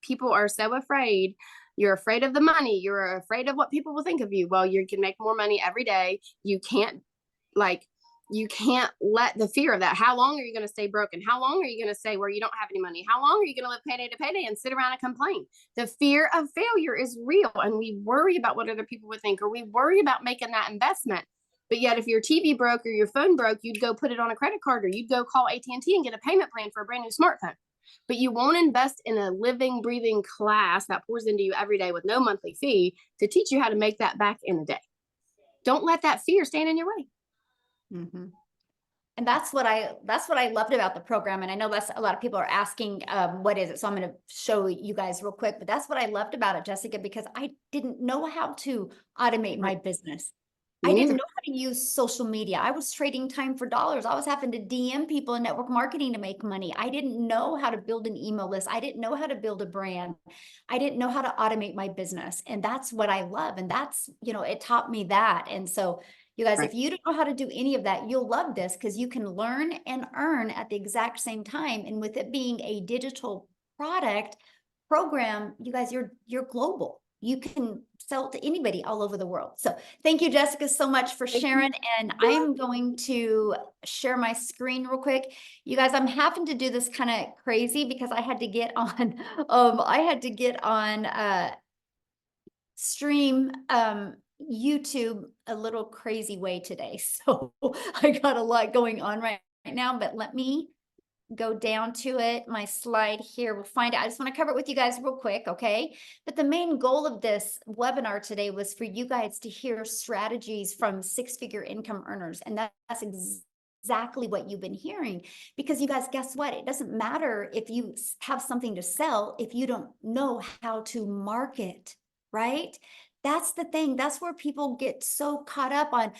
S6: people are so afraid. You're afraid of the money. You're afraid of what people will think of you. Well, you can make more money every day. You can't let the fear of that. How long are you going to stay broken? How long are you going to stay where you don't have any money? How long are you going to live payday to payday and sit around and complain? The fear of failure is real, and we worry about what other people would think, or we worry about making that investment. But yet, if your TV broke or your phone broke, you'd go put it on a credit card, or you'd go call AT&T and get a payment plan for a brand new smartphone. But you won't invest in a living, breathing class that pours into you every day with no monthly fee to teach you how to make that back in a day. Don't let that fear stand in your way.
S1: Mm-hmm. And that's what I loved about the program. And I know that's a lot of people are asking, what is it? So I'm going to show you guys real quick, but that's what I loved about it, Jessica, because I didn't know how to automate my business. I didn't know how to use social media. I was trading time for dollars. I was having to DM people in network marketing to make money. I didn't know how to build an email list. I didn't know how to build a brand. I didn't know how to automate my business. And that's what I love. And that's, it taught me that. And so you guys, if you don't know how to do any of that, you'll love this, because you can learn and earn at the exact same time. And with it being a digital product program, you guys, you're global. You can sell to anybody all over the world. So thank you, Jessica, so much for sharing. And I'm going to share my screen real quick. You guys, I'm having to do this kind of crazy because I had to get on, stream, YouTube a little crazy way today. So I got a lot going on right now, but let me go down to it. My slide here, we'll find out. I just want to cover it with you guys real quick, okay? But the main goal of this webinar today was for you guys to hear strategies from 6-figure income earners. And that's exactly what you've been hearing, because you guys, guess what? It doesn't matter if you have something to sell if you don't know how to market, right? That's the thing. That's where people get so caught up on,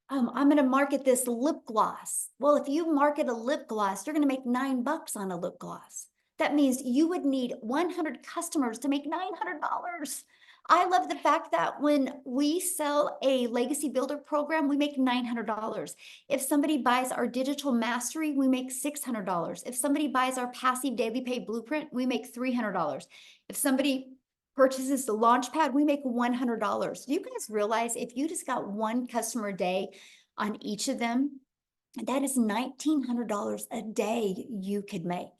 S1: I'm going to market this lip gloss. Well, if you market a lip gloss, you're going to make $9 on a lip gloss. That means you would need 100 customers to make $900. I love the fact that when we sell a legacy builder program, we make $900. If somebody buys our digital mastery, we make $600. If somebody buys our passive daily pay blueprint, we make $300. If somebody purchases the Launchpad, we make $100. Do you guys realize if you just got one customer a day on each of them, that is $1,900 a day you could make.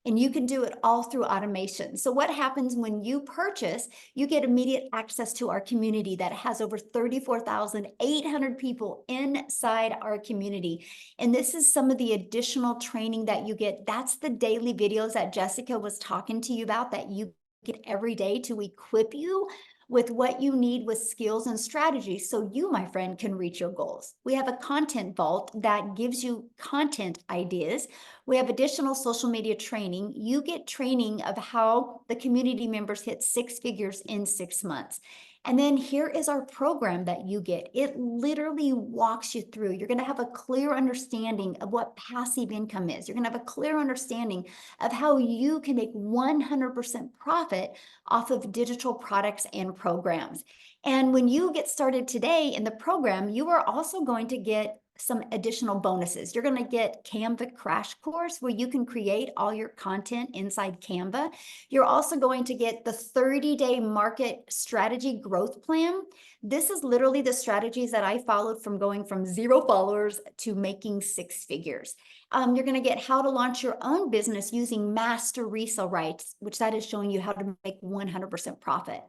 S1: And you can do it all through automation. So what happens when you purchase, you get immediate access to our community that has over 34,800 people inside our community. And this is some of the additional training that you get. That's the daily videos that Jessica was talking to you about that you get every day to equip you with what you need with skills and strategies so you, my friend, can reach your goals. We have a content vault that gives you content ideas. We have additional social media training. You get training of how the community members hit 6 figures in 6 months. And then here is our program that you get. It literally walks you through. You're going to have a clear understanding of what passive income is. You're going to have a clear understanding of how you can make 100% profit off of digital products and programs. And when you get started today in the program, you are also going to get some additional bonuses. You're going to get Canva crash course where you can create all your content inside Canva. You're also going to get the 30-day market strategy growth plan. This is literally the strategies that I followed from going from 0 followers to making 6 figures. You're going to get how to launch your own business using master resale rights, which that is showing you how to make 100% profit.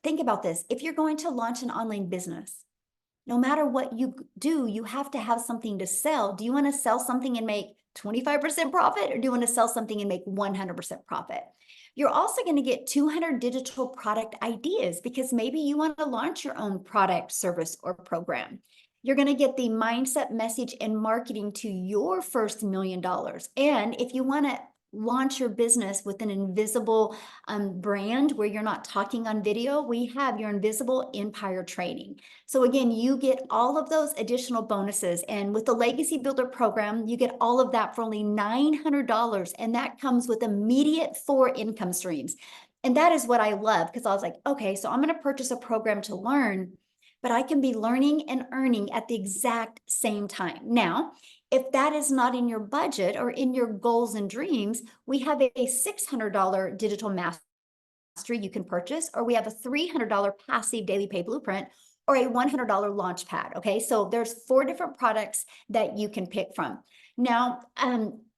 S1: Think about this. If you're going to launch an online business, no matter what you do, you have to have something to sell. Do you want to sell something and make 25% profit, or do you want to sell something and make 100% profit? You're also going to get 200 digital product ideas because maybe you want to launch your own product, service, or program. You're going to get the mindset, message, and marketing to your first $1 million. And if you want to launch your business with an invisible brand where you're not talking on video, we have your Invisible Empire training. So again, you get all of those additional bonuses. And with the Legacy Builder program, you get all of that for only $900. And that comes with immediate 4 income streams. And that is what I love, because I was like, okay, so I'm going to purchase a program to learn, but I can be learning and earning at the exact same time. Now, if that is not in your budget or in your goals and dreams, we have a $600 digital mastery you can purchase, or we have a $300 passive daily pay blueprint, or a $100 launch pad. Okay, so there's 4 different products that you can pick from. Now,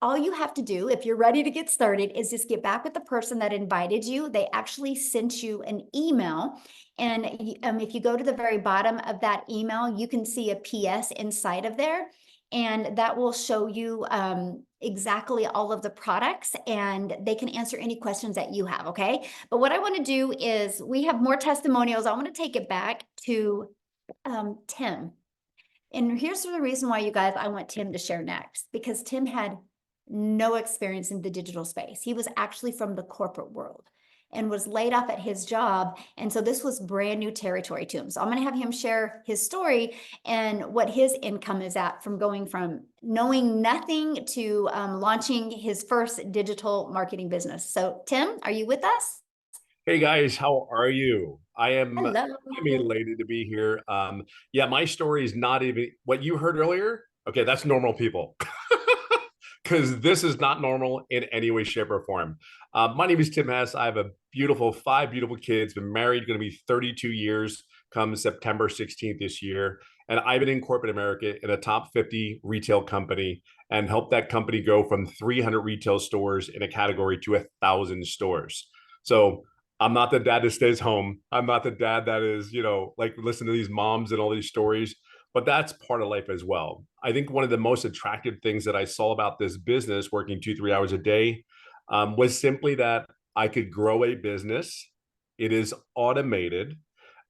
S1: all you have to do if you're ready to get started is just get back with the person that invited you. They actually sent you an email. And if you go to the very bottom of that email, you can see a PS inside of there. And that will show you exactly all of the products, and they can answer any questions that you have, okay? But what I want to do is, we have more testimonials. I want to take it back to Tim. And here's the reason why, you guys, I want Tim to share next, because Tim had no experience in the digital space. He was actually from the corporate world and was laid off at his job. And so this was brand new territory to him. So I'm going to have him share his story and what his income is at from going from knowing nothing to launching his first digital marketing business. So Tim, are you with us?
S7: Hey guys, how are you?
S1: Hello.
S7: I'm elated to be here. Yeah, my story is not even what you heard earlier. Okay, that's normal people. Because this is not normal in any way, shape, or form. My name is Tim Hess. I have a 5 beautiful kids, been married, going to be 32 years come September 16th this year. And I've been in corporate America in a top 50 retail company and helped that company go from 300 retail stores in a category to 1,000 stores. So I'm not the dad that stays home. I'm not the dad that is, like listen to these moms and all these stories. But that's part of life as well. I think one of the most attractive things that I saw about this business, working 2-3 hours a day, was simply that I could grow a business. It is automated.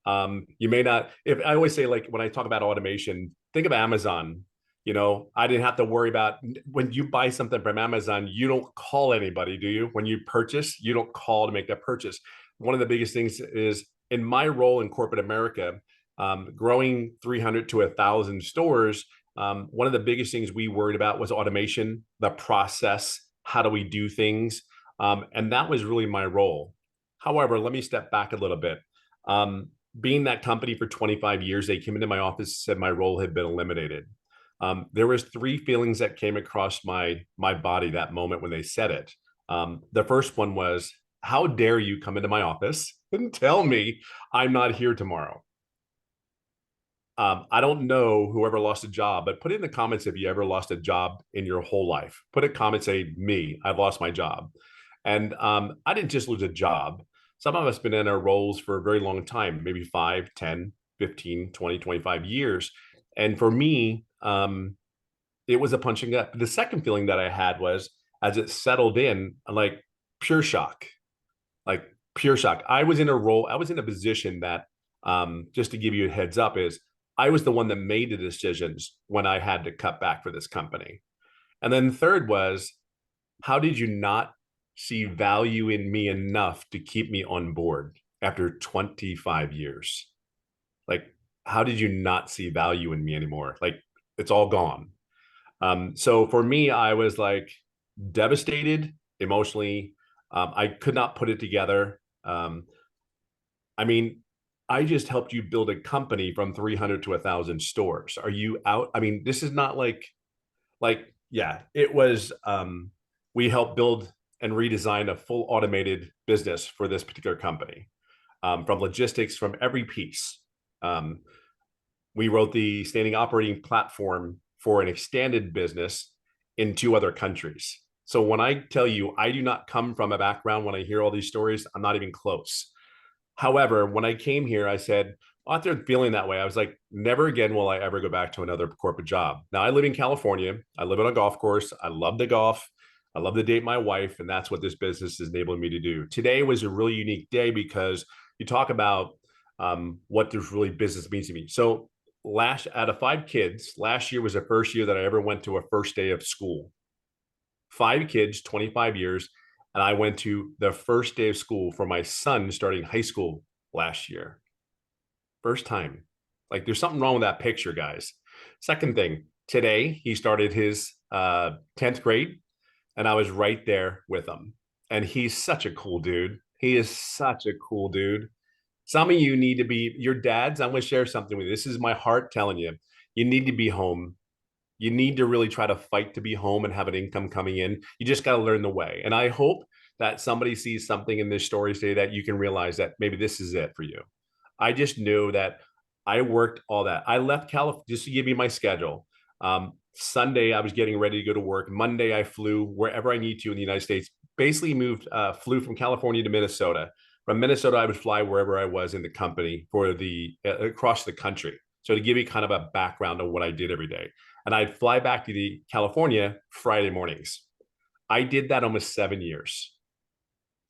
S7: You may not, if I always say, like, when I talk about automation, think of Amazon. I didn't have to worry about when you buy something from Amazon, you don't call anybody, do you? When you purchase, you don't call to make that purchase. One of the biggest things is in my role in corporate America, growing 300 to 1,000 stores, one of the biggest things we worried about was automation, the process, how do we do things? And that was really my role. However, let me step back a little bit. Being that company for 25 years, they came into my office, said my role had been eliminated. There was 3 feelings that came across my body that moment when they said it. The first one was, how dare you come into my office and tell me I'm not here tomorrow? I don't know whoever lost a job, but put in the comments if you ever lost a job in your whole life. Put a comment, say, me, I've lost my job. And I didn't just lose a job. Some of us have been in our roles for a very long time, maybe 5, 10, 15, 20, 25 years. And for me, it was a punching up. The second feeling that I had was, as it settled in, like pure shock. Like, pure shock. I was in a position that, just to give you a heads up, is I was the one that made the decisions when I had to cut back for this company. And then third was, how did you not see value in me enough to keep me on board after 25 years? Like, how did you not see value in me anymore? Like, it's all gone. So for me, I was like devastated emotionally. I could not put it together. I mean, I just helped you build a company from 300 to 1,000 stores. Are you out? I mean, this is not yeah, it was, we helped build and redesign a full automated business for this particular company, from logistics, from every piece. We wrote the standing operating platform for an extended business in 2 other countries. So when I tell you, I do not come from a background, when I hear all these stories, I'm not even close. However, when I came here, I said, after feeling that way, I was like, never again will I ever go back to another corporate job. Now I live in California. I live on a golf course. I love the golf. I love to date my wife. And that's what this business is enabling me to do. Today was a really unique day because you talk about, what this really business means to me. So out of 5 kids, last year was the first year that I ever went to a first day of school. 5 kids, 25 years. And I went to the first day of school for my son starting high school last year. First time. Like, there's something wrong with that picture, guys. Second thing, today he started his 10th grade, and I was right there with him. And he's such a cool dude. He is such a cool dude. Some of you need to be your dads. I'm going to share something with you. This is my heart telling you. You need to be home. You need to really try to fight to be home and have an income coming in. You just got to learn the way. And I hope that somebody sees something in this story today that you can realize that maybe this is it for you. I just knew that I worked all that. I left California, just to give you my schedule. Sunday, I was getting ready to go to work. Monday, I flew wherever I need to in the United States. Basically flew from California to Minnesota. From Minnesota, I would fly wherever I was in the company for across the country. So to give you kind of a background of what I did every day. And I'd fly back to California Friday mornings. I did that almost 7 years.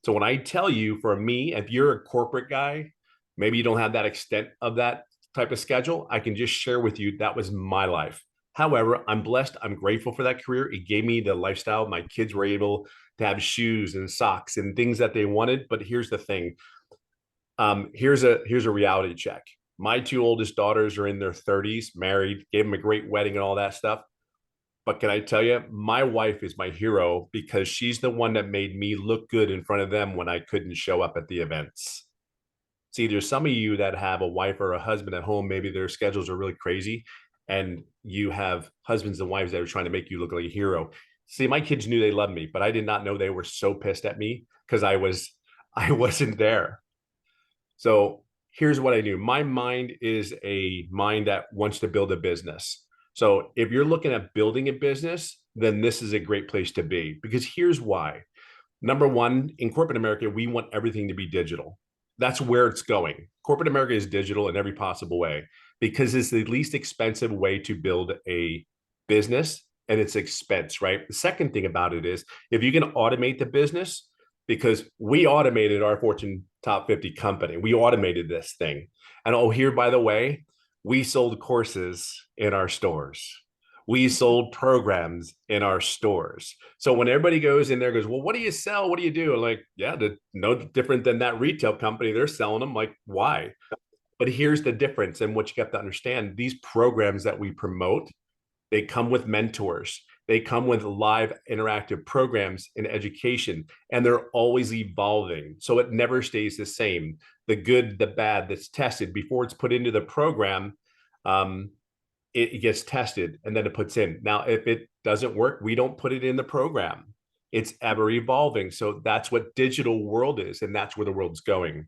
S7: So when I tell you, for me, if you're a corporate guy, maybe you don't have that extent of that type of schedule, I can just share with you that was my life. However, I'm blessed. I'm grateful for that career. It gave me the lifestyle. My kids were able to have shoes and socks and things that they wanted. But here's the thing. Here's a reality check. My 2 oldest daughters are in their 30s, married, gave them a great wedding and all that stuff. But can I tell you, my wife is my hero because she's the one that made me look good in front of them when I couldn't show up at the events. See, there's some of you that have a wife or a husband at home. Maybe their schedules are really crazy, and you have husbands and wives that are trying to make you look like a hero. See, my kids knew they loved me, but I did not know they were so pissed at me because I wasn't there. So here's what I knew. My mind is a mind that wants to build a business. So if you're looking at building a business, then this is a great place to be, because here's why. Number one, in corporate America, we want everything to be digital. That's where it's going. Corporate America is digital in every possible way because it's the least expensive way to build a business, and it's expense, right? The second thing about it is if you can automate the business, because we automated our Fortune top 50 company. We automated this thing. And oh, here, by the way, we sold courses in our stores. We sold programs in our stores. So when everybody goes in there, goes, well, what do you sell? What do you do? I'm like, yeah, no different than that retail company. They're selling them. Like, why? But here's the difference. And what you have to understand, these programs that we promote, they come with mentors. They come with live interactive programs in education, and they're always evolving. So it never stays the same. The good, the bad that's tested before it's put into the program, it gets tested and then it puts in. Now, if it doesn't work, we don't put it in the program. It's ever evolving. So that's what digital world is, and that's where the world's going.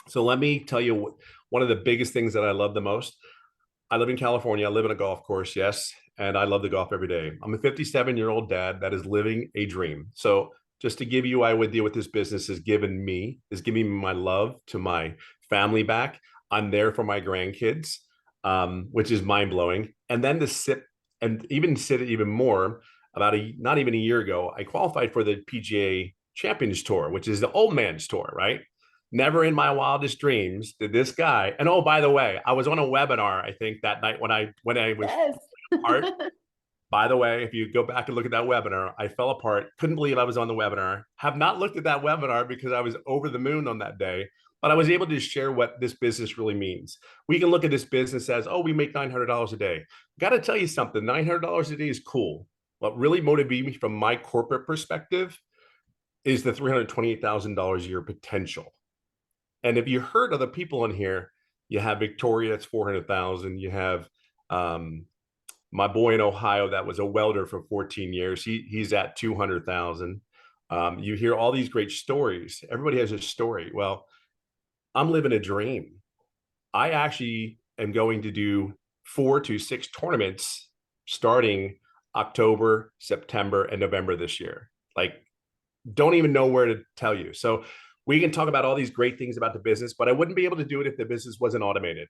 S7: So let me tell you one of the biggest things that I love the most. I live in California. I live in a golf course, yes, and I love the golf every day. I'm a 57-year-old dad that is living a dream. So just to give you an idea what this business has given me, is giving me my love to my family back. I'm there for my grandkids, which is mind-blowing. And then to sit even more, not even a year ago, I qualified for the PGA Champions Tour, which is the old man's tour, right? Never in my wildest dreams did this guy. And oh, by the way, I was on a webinar, I think that night when I was
S1: Yes.
S7: apart. By the way, if you go back and look at that webinar, I fell apart. Couldn't believe I was on the webinar. Have not looked at that webinar because I was over the moon on that day. But I was able to share what this business really means. We can look at this business as, oh, we make $900 a day. Got to tell you something, $900 a day is cool. What really motivated me from my corporate perspective is the $328,000 a year potential. And if you heard other people in here, you have Victoria, it's 400,000. You have my boy in Ohio that was a welder for 14 years. He's at 200,000. You hear all these great stories. Everybody has a story. Well, I'm living a dream. I actually am going to do 4 to 6 tournaments starting October, September, and November this year. Like, don't even know where to tell you. So we can talk about all these great things about the business, but I wouldn't be able to do it if the business wasn't automated.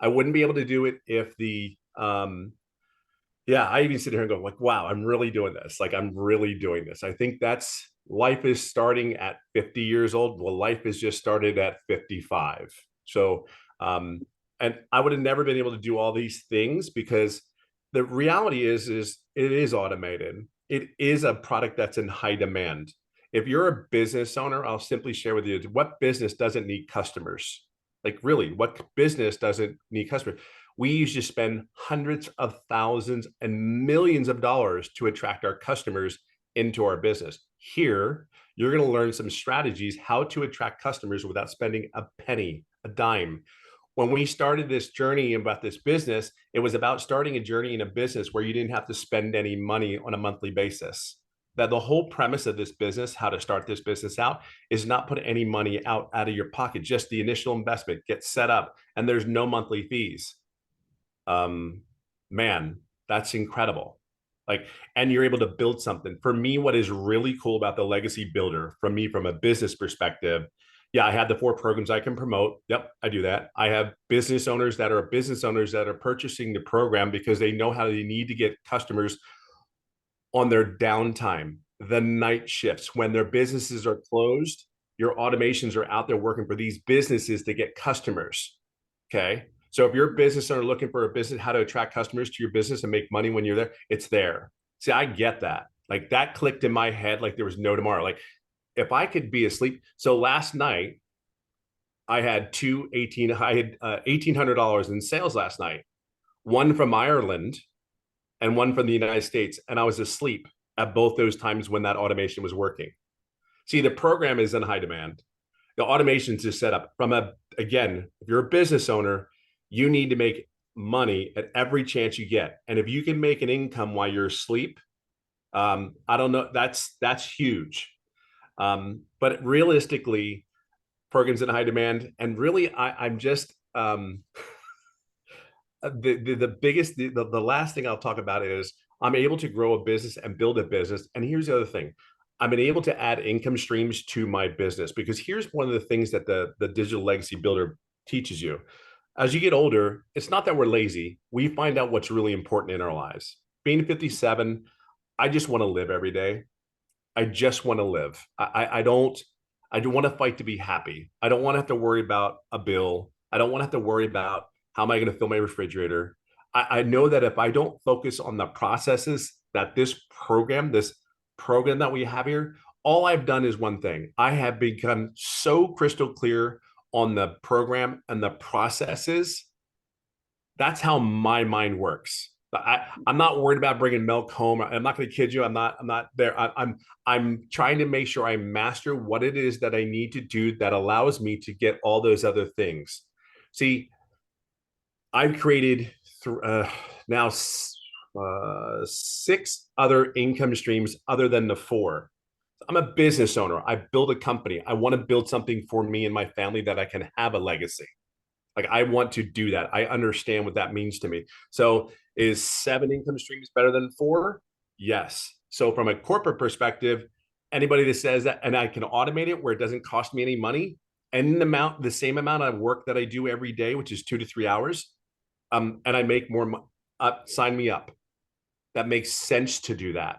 S7: I wouldn't be able to do it if the I even sit here and go like, wow, I'm really doing this. Like, I'm really doing this. I think that's life is starting at 50 years old. Well, life is just started at 55. So, and I would have never been able to do all these things because the reality is it is automated. It is a product that's in high demand. If you're a business owner, I'll simply share with you, what business doesn't need customers? Like, really, what business doesn't need customers? We used to spend hundreds of thousands and millions of dollars to attract our customers into our business. Here, you're going to learn some strategies how to attract customers without spending a penny, a dime. When we started this journey about this business, it was about starting a journey in a business where you didn't have to spend any money on a monthly basis. That the whole premise of this business, how to start this business out, is not put any money out of your pocket, just the initial investment, get set up, and there's no monthly fees. Man, that's incredible. Like, and you're able to build something. For me, what is really cool about the legacy builder, from a business perspective, yeah, I have the 4 programs I can promote. Yep, I do that. I have business owners that are purchasing the program because they know how they need to get customers on their downtime, the night shifts, when their businesses are closed. Your automations are out there working for these businesses to get customers. Okay. So if you're a business owner looking for a business, how to attract customers to your business and make money when you're there, it's there. See, I get that. Like, that clicked in my head like there was no tomorrow. Like, if I could be asleep. So last night, I had $1,800 in sales last night, one from Ireland and one from the United States. And I was asleep at both those times when that automation was working. See, the program is in high demand. The automations is set up again, if you're a business owner, you need to make money at every chance you get. And if you can make an income while you're asleep, I don't know, that's huge. But realistically, programs in high demand. And really, I'm just, the last thing I'll talk about is I'm able to grow a business and build a business. And here's the other thing. I've been able to add income streams to my business, because here's one of the things that the digital legacy builder teaches you. As you get older, it's not that we're lazy. We find out what's really important in our lives. Being 57, I just want to live every day. I just want to live. I don't want to fight to be happy. I don't want to have to worry about a bill. I don't want to have to worry about how am I going to fill my refrigerator. I know that if I don't focus on the processes that this program that we have here, all I've done is one thing. I have become so crystal clear on the program and the processes. That's how my mind works. I'm not worried about bringing milk home. I'm not going to kid you. I'm not there. I'm trying to make sure I master what it is that I need to do that allows me to get all those other things. See, I've created now 6 other income streams other than the 4. I'm a business owner. I build a company. I want to build something for me and my family that I can have a legacy. Like, I want to do that. I understand what that means to me. So is 7 income streams better than 4? Yes. So from a corporate perspective, anybody that says that, and I can automate it where it doesn't cost me any money, and the same amount of work that I do every day, which is 2 to 3 hours, and I make more money, sign me up. That makes sense to do that.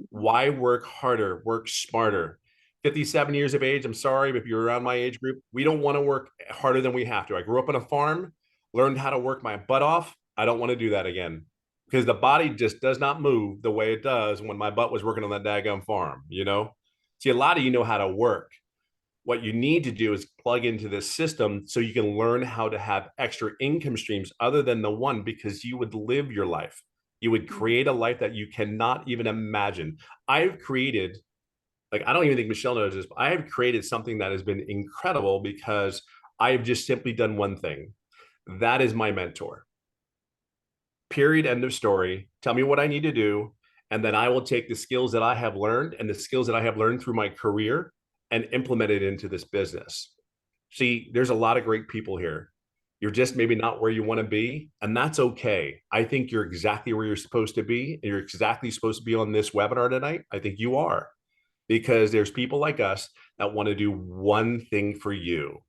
S7: Why work harder, work smarter? 57 years of age. I'm sorry, but if you're around my age group, we don't want to work harder than we have to. I grew up on a farm, learned how to work my butt off. I don't want to do that again because the body just does not move the way it does when my butt was working on that daggum farm, you know? See, a lot of you know how to work. What you need to do is plug into this system so you can learn how to have extra income streams other than the one, because you would live your life. You would create a life that you cannot even imagine. I've created, like, I don't even think Michele knows this, but I have created something that has been incredible because I have just simply done one thing. That is my mentor. Period. End of story. Tell me what I need to do. And then I will take the skills that I have learned and the skills that I have learned through my career and implement it into this business. See, there's a lot of great people here. You're just maybe not where you want to be, and that's okay. I think you're exactly where you're supposed to be, and you're exactly supposed to be on this webinar tonight. I think you are, because there's people like us that want to do one thing for you.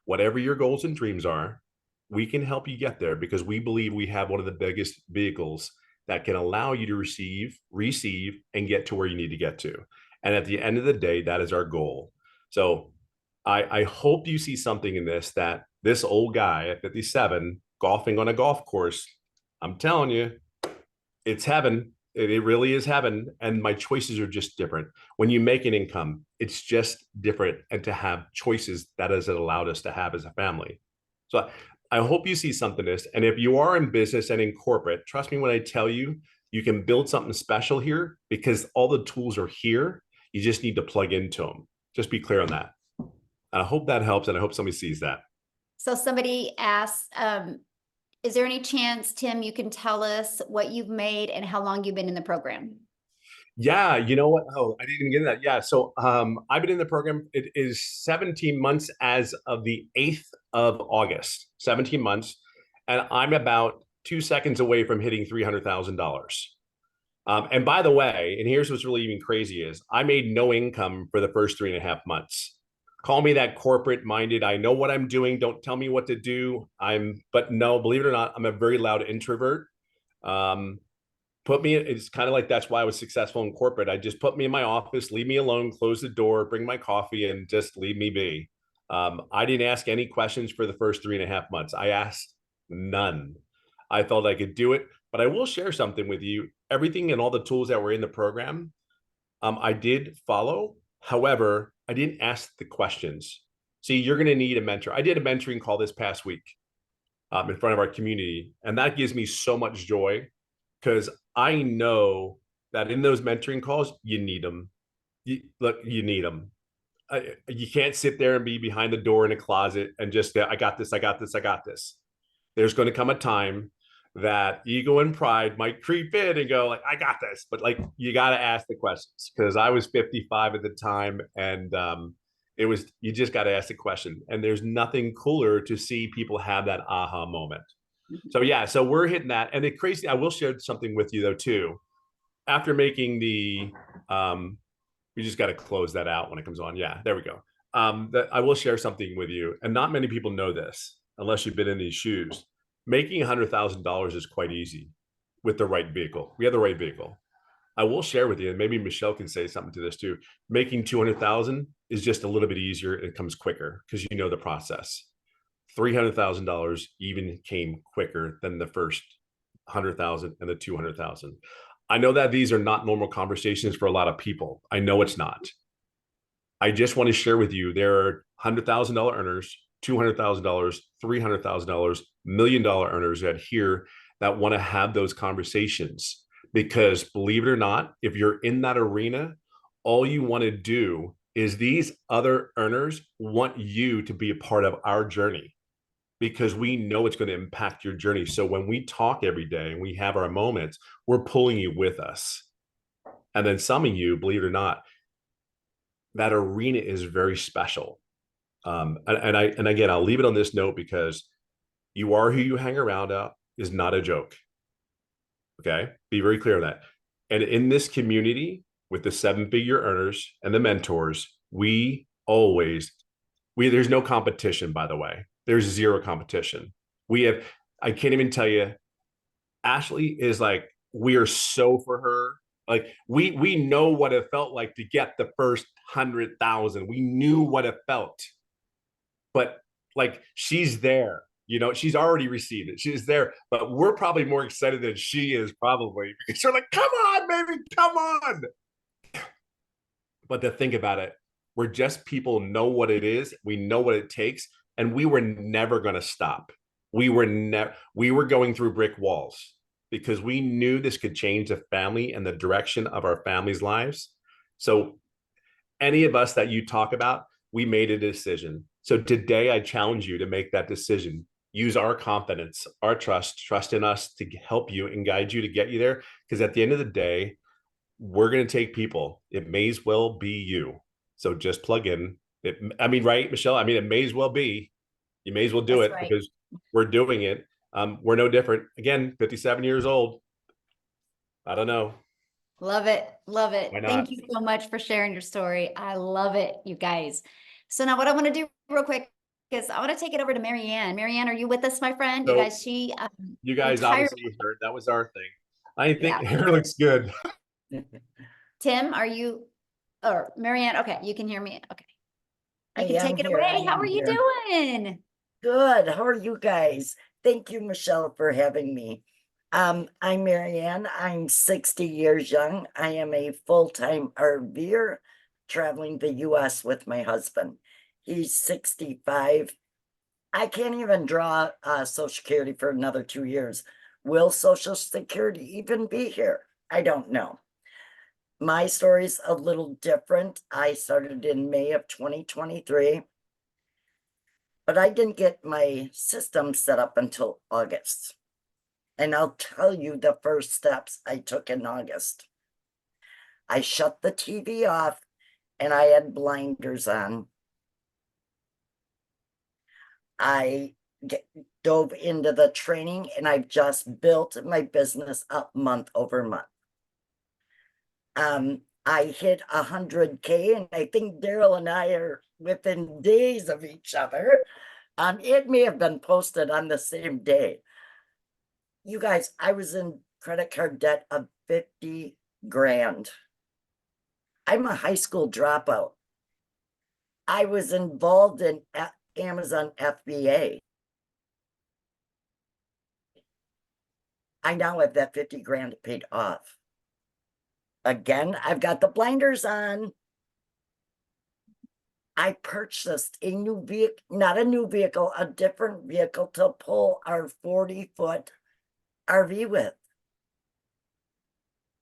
S7: Whatever your goals and dreams are, we can help you get there because we believe we have one of the biggest vehicles that can allow you to receive, and get to where you need to get to. And at the end of the day, that is our goal. So I hope you see something in this, that this old guy at 57 golfing on a golf course, I'm telling you, it's heaven. It really is heaven. And my choices are just different. When you make an income, it's just different. And to have choices, that is it allowed us to have as a family. So I hope you see something in this. And if you are in business and in corporate, trust me when I tell you, you can build something special here because all the tools are here. You just need to plug into them. Just be clear on that. I hope that helps, and I hope somebody sees that.
S1: So somebody asked, is there any chance, Tim, you can tell us what you've made and how long you've been in the program?
S7: Yeah, you know what? Oh, I didn't even get into that. Yeah, so I've been in the program. It is 17 months as of the 8th of August, 17 months. And I'm about 2 seconds away from hitting $300,000. And by the way, and here's what's really even crazy is I made no income for the first 3.5 months. Call me that corporate minded. I know what I'm doing. Don't tell me what to do. But no, believe it or not, I'm a very loud introvert. It's kind of like, that's why I was successful in corporate. I just put me in my office, leave me alone, close the door, bring my coffee, and just leave me be. I didn't ask any questions for the first 3.5 months. I asked none. I felt I could do it, but I will share something with you. Everything and all the tools that were in the program, I did follow. However, I didn't ask the questions. See, you're going to need a mentor. I did a mentoring call this past week in front of our community, and that gives me so much joy because I know that in those mentoring calls, you need them. You need them. You can't sit there and be behind the door in a closet and just say, I got this, I got this, I got this. There's going to come a time that ego and pride might creep in and go like, I got this, but like, you got to ask the questions, because I was 55 at the time, and you just got to ask the question. And there's nothing cooler to see people have that aha moment. So yeah, so we're hitting that. And the crazy, I will share something with you though too. After making the, we just got to close that out when it comes on. Yeah, there we go. That I will share something with you, and not many people know this unless you've been in these shoes. Making $100,000 is quite easy with the right vehicle. We have the right vehicle. I will share with you, and maybe Michele can say something to this too. Making 200,000 is just a little bit easier, and it comes quicker because you know the process. $300,000 even came quicker than the first 100,000 and the 200,000. I know that these are not normal conversations for a lot of people. I know it's not. I just want to share with you, there are $100,000 earners, $200,000, $300,000, $1 million earners that want to have those conversations. Because believe it or not, if you're in that arena, all you want to do is these other earners want you to be a part of our journey, because we know it's going to impact your journey. So when we talk every day and we have our moments, we're pulling you with us. And then some of you, believe it or not, that arena is very special. And again, I'll leave it on this note, because you are who you hang around is not a joke. Okay, be very clear on that. And in this community with the 7-figure earners and the mentors, there's no competition, by the way. There's zero competition. I can't even tell you, Ashley is like, we are so for her. Like we know what it felt like to get the first 100,000. We knew what it felt, but like she's there. You know, she's already received it. She's there, but we're probably more excited than she is, probably, because we're like, come on, baby, come on. But to think about it, we're just people know what it is. We know what it takes, and we were never going to stop. We were going through brick walls because we knew this could change the family and the direction of our family's lives. So any of us that you talk about, we made a decision. So today I challenge you to make that decision. Use our confidence, our trust in us to help you and guide you to get you there. Because at the end of the day, we're going to take people. It may as well be you. So just plug in. I mean, right, Michele? I mean, it may as well be. You may as well do
S1: That's
S7: it
S1: right.
S7: because we're doing it. We're no different. Again, 57 years old. I don't know.
S1: Love it. Love it.
S7: Why
S1: Thank
S7: not?
S1: you so much for sharing your story. I love it, you guys. So now what I want to do real quick is I want to take it over to Maryann. Maryann, are you with us, my friend? You
S7: So
S1: guys, she
S7: you guys
S1: retired.
S7: obviously heard that was our thing. I think
S1: Yeah.
S7: hair looks good.
S1: Tim, are you, or Maryann? Okay, you can hear me. Okay. You
S8: I
S1: can
S8: am
S1: take it
S8: here,
S1: away.
S8: I
S1: How
S8: am
S1: are you
S8: here.
S1: doing?
S8: Good. How are you guys? Thank you, Michele, for having me. I'm Maryann. I'm 60 years young. I am a full-time RVer traveling the US with my husband. He's 65. I can't even draw Social Security for another 2 years. Will Social Security even be here? I don't know. My story's a little different. I started in May of 2023. But I didn't get my system set up until August. And I'll tell you the first steps I took in August. I shut the TV off and I had blinders on. I dove into the training and I've just built my business up month over month. I hit 100K and I think Daryl and I are within days of each other. It may have been posted on the same day. You guys, I was in credit card debt of 50 grand. I'm a high school dropout. I was involved in Amazon FBA. I now have that 50 grand paid off. Again, I've got the blinders on. I purchased a new vehicle, not a new vehicle, a different vehicle to pull our 40-foot RV with.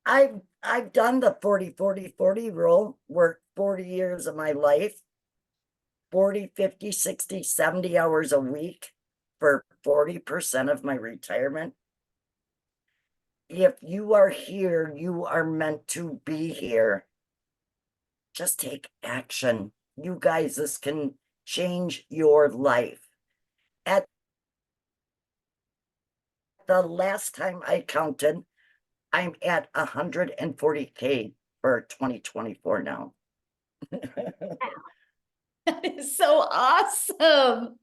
S8: I've done the 40-40-40 rule, worked 40 years of my life, 40, 50, 60, 70 hours a week for 40% of my retirement. If you are here, you are meant to be here. Just take action. You guys, this can change your life. At the last time I counted, I'm at 140K for 2024 now.
S1: That is so awesome.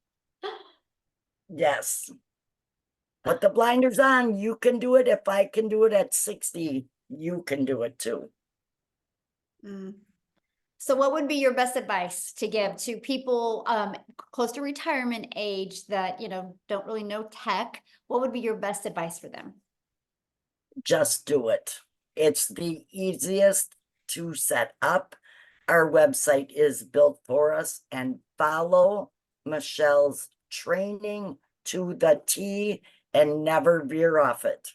S8: Yes. Put the blinders on. You can do it. If I can do it at 60, you can do it too.
S1: So what would be your best advice to give to people close to retirement age that, you know, don't really know tech? What would be your best advice for them?
S8: Just do it. It's the easiest to set up. Our website is built for us, and follow Michele's training to the T and never veer off it.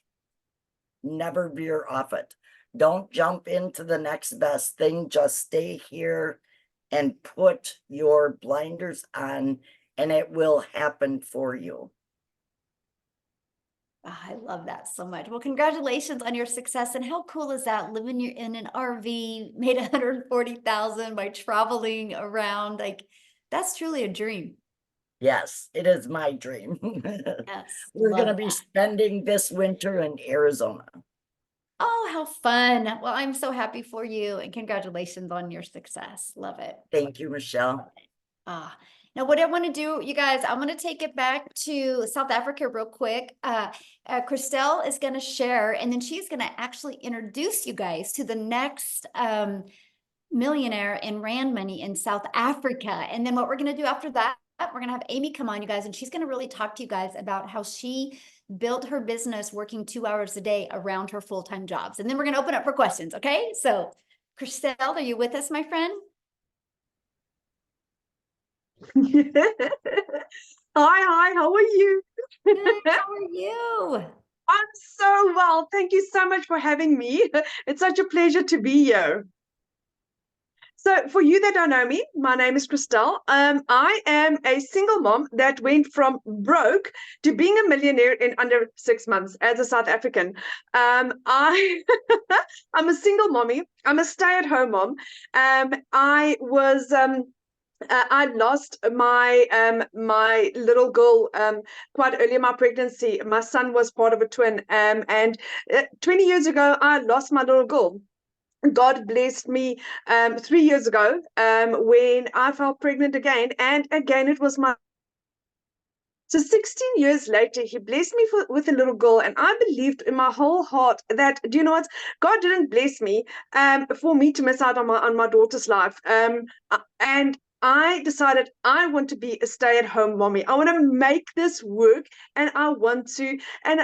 S8: Never veer off it. Don't jump into the next best thing. Just stay here and put your blinders on, and it will happen for you.
S1: Oh, I love that so much. Well, congratulations on your success. And how cool is that? Living in an RV, made 140,000 by traveling around. Like, that's truly a dream.
S8: Yes, it is my dream.
S1: Yes.
S8: We're going to
S1: love
S8: be
S1: that.
S8: spending this winter in Arizona.
S1: Oh, how fun. Well, I'm so happy for you and congratulations on your success. Love it.
S8: Thank you, Michele.
S1: Ah, Now, what I want to do, you guys, I want to take it back to South Africa real quick. Cristelle is going to share, and then she's going to actually introduce you guys to the next millionaire in Rand money in South Africa. And then what we're going to do after that, we're going to have Amy come on, you guys, and she's going to really talk to you guys about how she built her business working 2 hours a day around her full-time jobs. And then we're going to open up for questions. Okay. So Cristelle, are you with us, my friend?
S9: Hi, how are you?
S1: Good, how are you?
S9: I'm so well. Thank you so much for having me. It's such a pleasure to be here. So for you that don't know me, my name is Cristelle. I am a single mom that went from broke to being a millionaire in under 6 months as a South African. I'm a single mommy. I'm a stay-at-home mom. I lost my little girl quite early in my pregnancy. My son was part of a twin, and 20 years ago I lost my little girl. God blessed me 3 years ago when I fell pregnant again, and again it was my. So 16 years later, he blessed me with a little girl, and I believed in my whole heart that, do you know what? God didn't bless me for me to miss out on my daughter's life. And I decided I want to be a stay-at-home mommy. I want to make this work, and I want to, and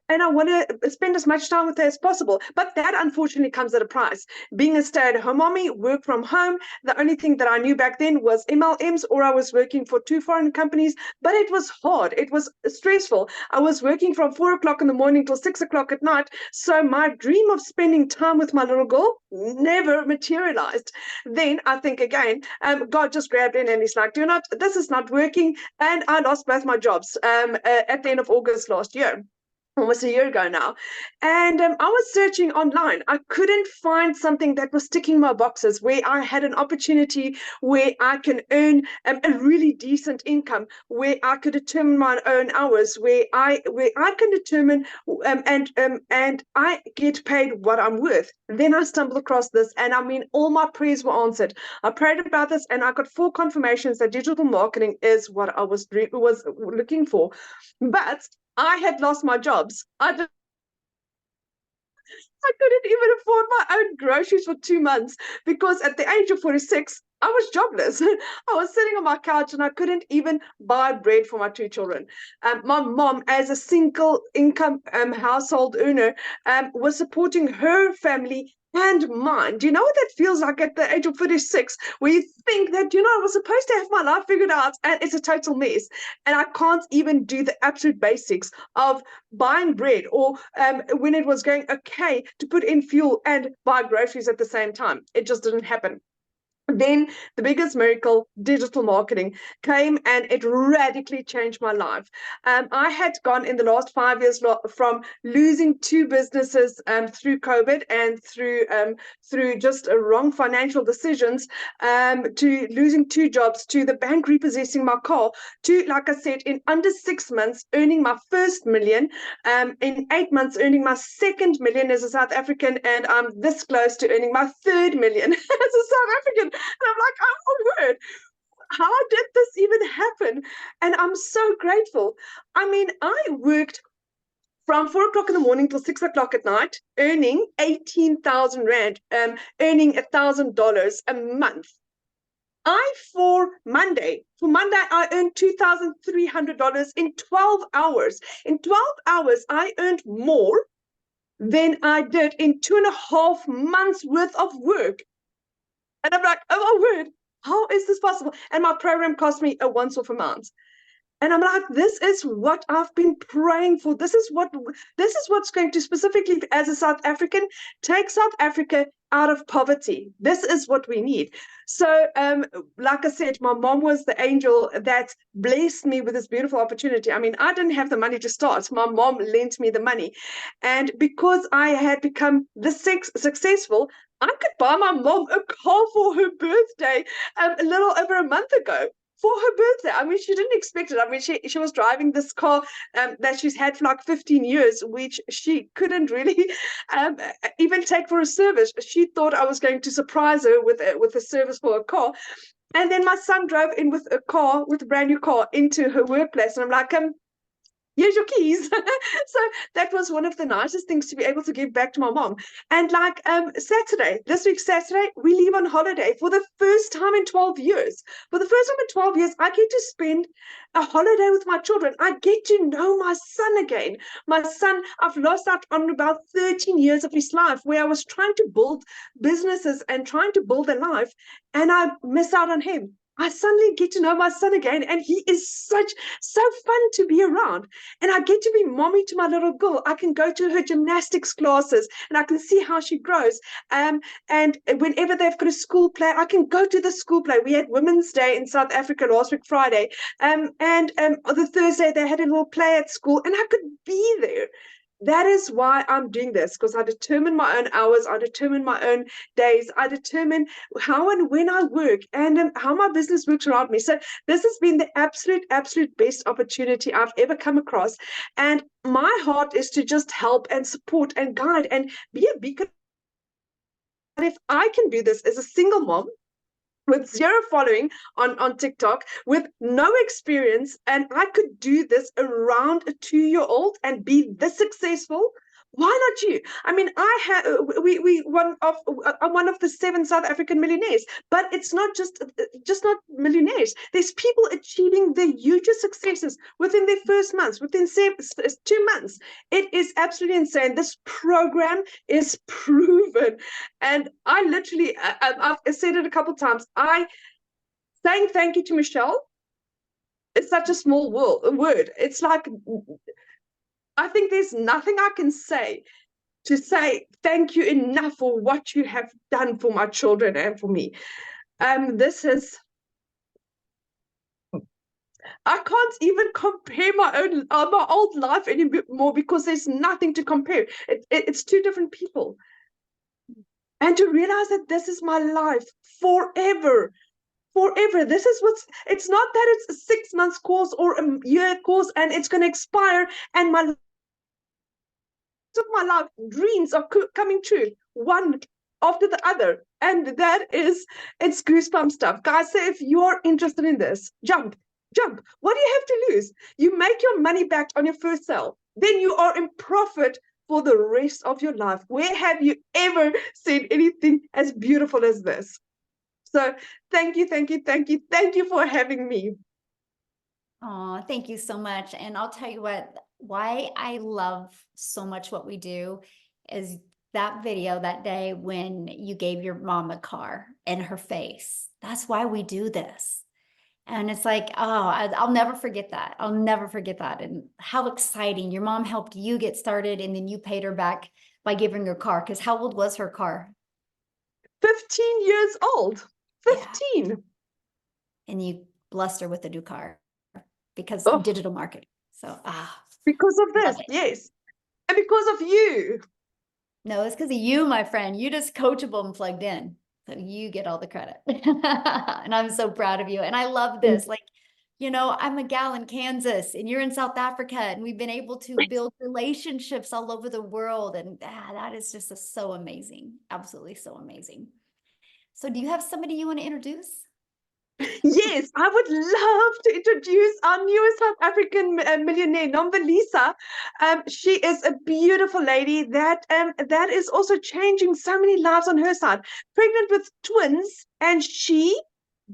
S9: I want to spend as much time with her as possible. But that unfortunately comes at a price. Being a stay-at-home mommy, work from home. The only thing that I knew back then was MLMs, or I was working for 2 foreign companies. But it was hard. It was stressful. I was working from 4 o'clock in the morning till 6 o'clock at night. So my dream of spending time with my little girl never materialized. Then I think again, God just grabbed in and he's like, this is not working. And I lost both my jobs at the end of August last year. Almost a year ago now. And I was searching online. I couldn't find something that was ticking my boxes, where I had an opportunity where I can earn a really decent income, where I could determine my own hours, where I can determine and I get paid what I'm worth. Then I stumbled across this, and I mean, all my prayers were answered. I prayed about this, and I got 4 confirmations that digital marketing is what I was looking for. But I had lost my jobs. I couldn't even afford my own groceries for 2 months, because at the age of 46, I was jobless. I was sitting on my couch and I couldn't even buy bread for my 2 children. My mom, as a single income household earner, was supporting her family and mine. Do you know what that feels like at the age of 46, where you think that, I was supposed to have my life figured out, and it's a total mess, and I can't even do the absolute basics of buying bread, or when it was going okay to put in fuel and buy groceries at the same time. It just didn't happen. Then the biggest miracle, digital marketing, came, and it radically changed my life. I had gone in the last 5 years from losing 2 businesses through COVID and through just wrong financial decisions, to losing 2 jobs, to the bank repossessing my car, to, like I said, in under 6 months earning my first million, in 8 months earning my second million as a South African, and I'm this close to earning my 3rd million as a South African. And I'm like, oh my word, how did this even happen? And I'm so grateful. I mean, I worked from 4 o'clock in the morning till 6 o'clock at night, earning 18,000 Rand, earning $1,000 a month. For Monday, I earned $2,300 in 12 hours. In 12 hours, I earned more than I did in 2.5 months worth of work. And I'm like, oh my word, how is this possible? And my program cost me a once-off amount. And I'm like, this is what I've been praying for. This is what's going to specifically, as a South African, take South Africa out of poverty. This is what we need. So, like I said, my mom was the angel that blessed me with this beautiful opportunity. I mean, I didn't have the money to start. My mom lent me the money. And because I had become this successful, I could buy my mom a car for her birthday a little over a month ago. For her birthday. I mean, she didn't expect it. I mean, she was driving this car that she's had for like 15 years, which she couldn't really even take for a service. She thought I was going to surprise her with a service for a car. And then my son drove in with a brand new car into her workplace. And I'm like, here's your keys. So that was one of the nicest things to be able to give back to my mom. And like this week Saturday, we leave on holiday for the first time in 12 years. For the first time in 12 years, I get to spend a holiday with my children. I get to know my son again. My son, I've lost out on about 13 years of his life where I was trying to build businesses and trying to build a life, and I miss out on him. I suddenly get to know my son again, and he is so fun to be around. And I get to be mommy to my little girl. I can go to her gymnastics classes, and I can see how she grows. And whenever they've got a school play, I can go to the school play. We had Women's Day in South Africa last week, Friday. And the Thursday, they had a little play at school, and I could be there. That is why I'm doing this, because I determine my own hours, I determine my own days, I determine how and when I work, and how my business works around me. So this has been the absolute best opportunity I've ever come across. And my heart is to just help and support and guide and be a beacon. And if I can do this as a single mom, with 0 following on TikTok, with no experience, and I could do this around a 2-year-old and be this successful, why not you? I mean, we one of the 7 South African millionaires, but it's not just not millionaires. There's people achieving the hugest successes within their first months, within 2 months. It is absolutely insane. This program is proven, and I literally, I've said it a couple of times. Saying thank you to Michele is such a small word. It's like, I think there's nothing I can say to say thank you enough for what you have done for my children and for me. This is, I can't even compare my old life anymore, because there's nothing to compare. It's 2 different people. And to realize that this is my life forever. This is it's not that it's a 6 months course or a year course and it's going to expire, and my life dreams are coming true, one after the other. And it's goosebump stuff. Guys, so if you're interested in this, jump. What do you have to lose? You make your money back on your first sale, then you are in profit for the rest of your life. Where have you ever seen anything as beautiful as this? So thank you for having me.
S1: Oh, thank you so much. And I'll tell you why I love so much what we do is that video that day when you gave your mom a car and her face. That's why we do this. And it's like, oh, I'll never forget that. I'll never forget that. And how exciting. Your mom helped you get started, and then you paid her back by giving her a car. Because how old was her car?
S9: 15 years old. 15.
S1: Yeah. And you blessed her with a new car because
S9: Oh.
S1: of digital marketing. So,
S9: because of this, yes. And because of you.
S1: No, it's because of you, my friend. You just coachable and plugged in. So you get all the credit. And I'm so proud of you. And I love this. Like, you know, I'm a gal in Kansas and you're in South Africa, and we've been able to build relationships all over the world. And that is just so amazing. Absolutely so amazing. So do you have somebody you want to introduce?
S9: Yes, I would love to introduce our newest South African millionaire, Lisa. She is a beautiful lady that is also changing so many lives on her side. Pregnant with twins, and she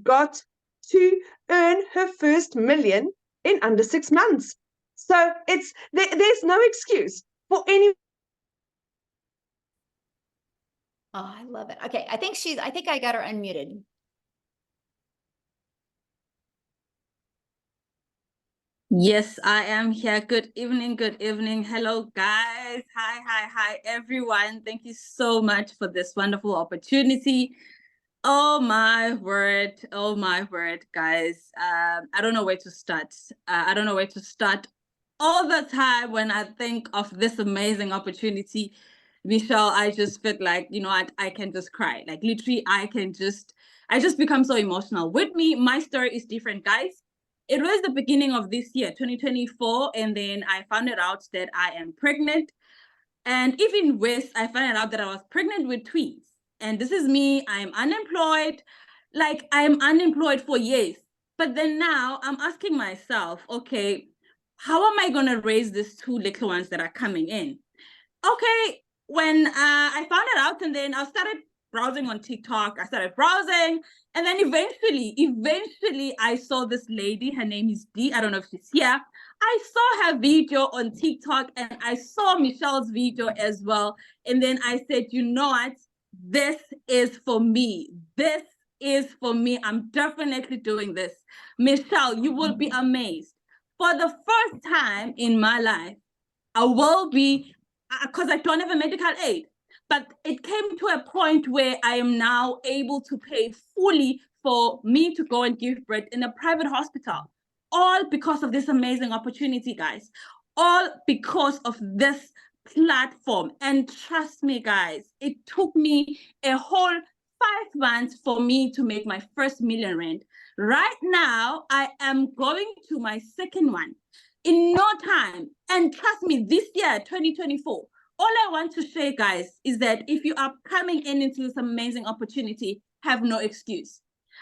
S9: got to earn her first million in under 6 months. So there's no excuse for any.
S1: Oh, I love it. Okay, I think I got her unmuted.
S10: Yes, I am here. Good evening. Hello, guys. Hi, everyone. Thank you so much for this wonderful opportunity. Oh my word, guys. I don't know where to start. All the time when I think of this amazing opportunity, Michele, I just feel like, you know, I can just cry. Like literally, I just become so emotional. With me, my story is different, guys. It was the beginning of this year, 2024, and then I found out that I am pregnant. And even worse, I found out that I was pregnant with twins. And this is me, I'm unemployed. like I'm unemployed for years. But then now I'm asking myself, okay, how am I going to raise these 2 little ones that are coming in? Okay, when I found it out, and then I started browsing on TikTok. I started browsing, and then eventually I saw this lady. Her name is Dee. I don't know if she's here. I saw her video on TikTok, and I saw Michele's video as well. And then I said, you know what? This is for me. This is for me. I'm definitely doing this. Michele, you will be amazed. For the first time in my life, I will be, because I don't have a medical aid, but it came to a point where I am now able to pay fully for me to go and give birth in a private hospital, all because of this amazing opportunity, guys, all because of this platform. And trust me, guys, it took me a whole 5 months for me to make my first R1 million. Right now, I am going to my second one in no time. And trust me, this year, 2024, all I want to say, guys, is that if you are coming into this amazing opportunity, have no excuse.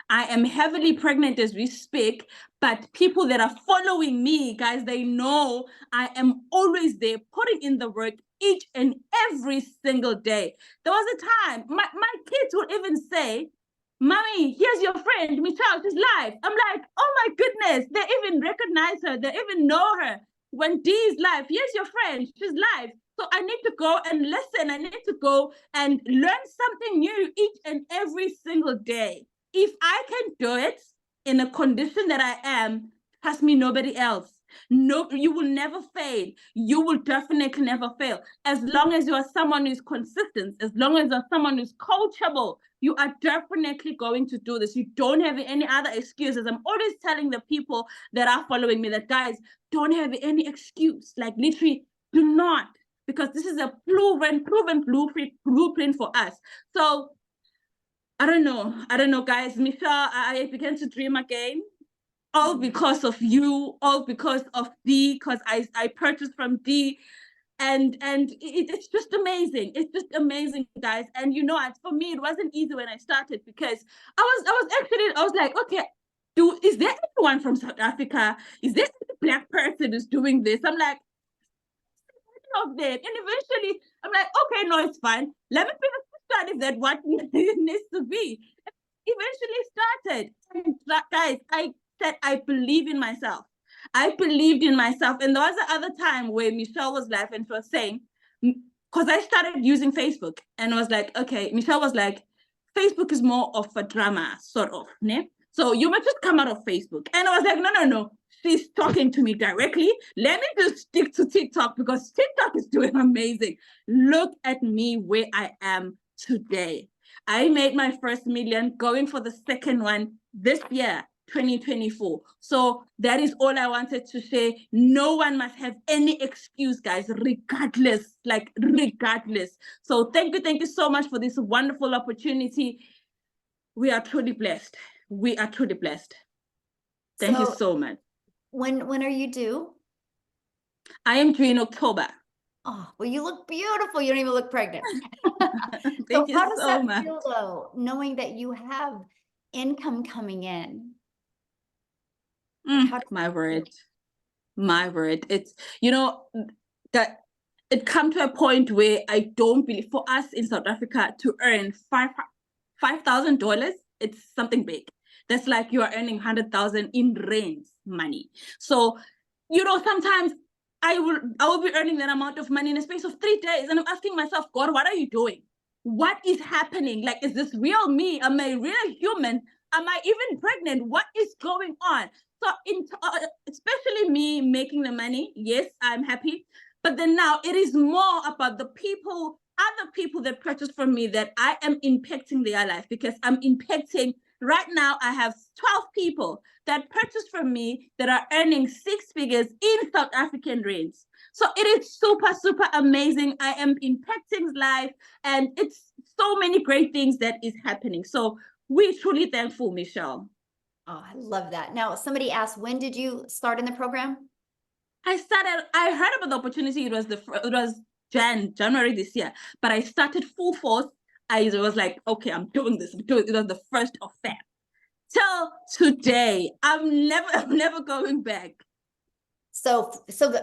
S10: I am heavily pregnant as we speak, but people that are following me, guys, they know I am always there putting in the work each and every single day. There was a time my kids would even say, Mommy, here's your friend, Michele, she's live. I'm like, oh my goodness, they even recognize her, they even know her. When Dee is live, here's your friend, she's live. So I need to go and listen. I need to go and learn something new each and every single day. If I can do it in a condition that I am, trust me, nobody else. No, you will never fail. You will definitely never fail. As long as you are someone who's consistent, as long as you're someone who's coachable, you are definitely going to do this. You don't have any other excuses. I'm always telling the people that are following me that, guys, don't have any excuse. Like, literally, do not, because this is a proven blueprint for us. So I don't know, guys. Michele, I began to dream again. All because of you, all because of Dee, because I purchased from Dee. And it's just amazing. It's just amazing, guys. And you know, for me, it wasn't easy when I started, because I was like, okay, is there anyone from South Africa? Is there any Black person who's doing this? I'm like, of them. And eventually I'm like, okay, no, it's fine. Let me figure out that what needs to be. Eventually started. And guys, I said I believe in myself. I believed in myself. And there was the other time where Michele was live and she was saying, because I started using Facebook, and I was like, okay, Michele was like, Facebook is more of a drama, sort of, ne? So you might just come out of Facebook. And I was like, no. She's talking to me directly. Let me just stick to TikTok, because TikTok is doing amazing. Look at me where I am today. I made my first million, going for the second one this year, 2024. So that is all I wanted to say. No one must have any excuse, guys, regardless. So thank you so much for this wonderful opportunity. We are truly blessed. Thank you so much.
S1: When are you due?
S10: I am due in October.
S1: Oh, well, you look beautiful. You don't even look pregnant.
S10: Thank you
S1: how does
S10: so
S1: that
S10: much.
S1: feel, though, knowing that you have income coming in?
S10: My word. It's, you know, that it come to a point where I don't believe, for us in South Africa to earn $5,000, it's something big. That's like you are earning 100,000 in rands money. So, you know, sometimes I will be earning that amount of money in a space of 3 days, and I'm asking myself, God, what are you doing? What is happening? Like, is this real me? Am I real human? Am I even pregnant? What is going on? So, especially me making the money, yes, I'm happy. But then now it is more about the people, other people that purchase from me, that I am impacting their life, because I'm impacting. Right now, I have 12 people that purchase from me that are earning 6 figures in South African rands. So it is super amazing. I am impacting life, and it's so many great things that is happening. So we're truly thankful, Michele.
S1: Oh, I love that. Now, somebody asked, when did you start in the program?
S10: I heard about the opportunity. It was January this year, but I started full force. I was like, okay, I'm doing this. It was the 1st of Feb. till today. I'm never going back.
S1: So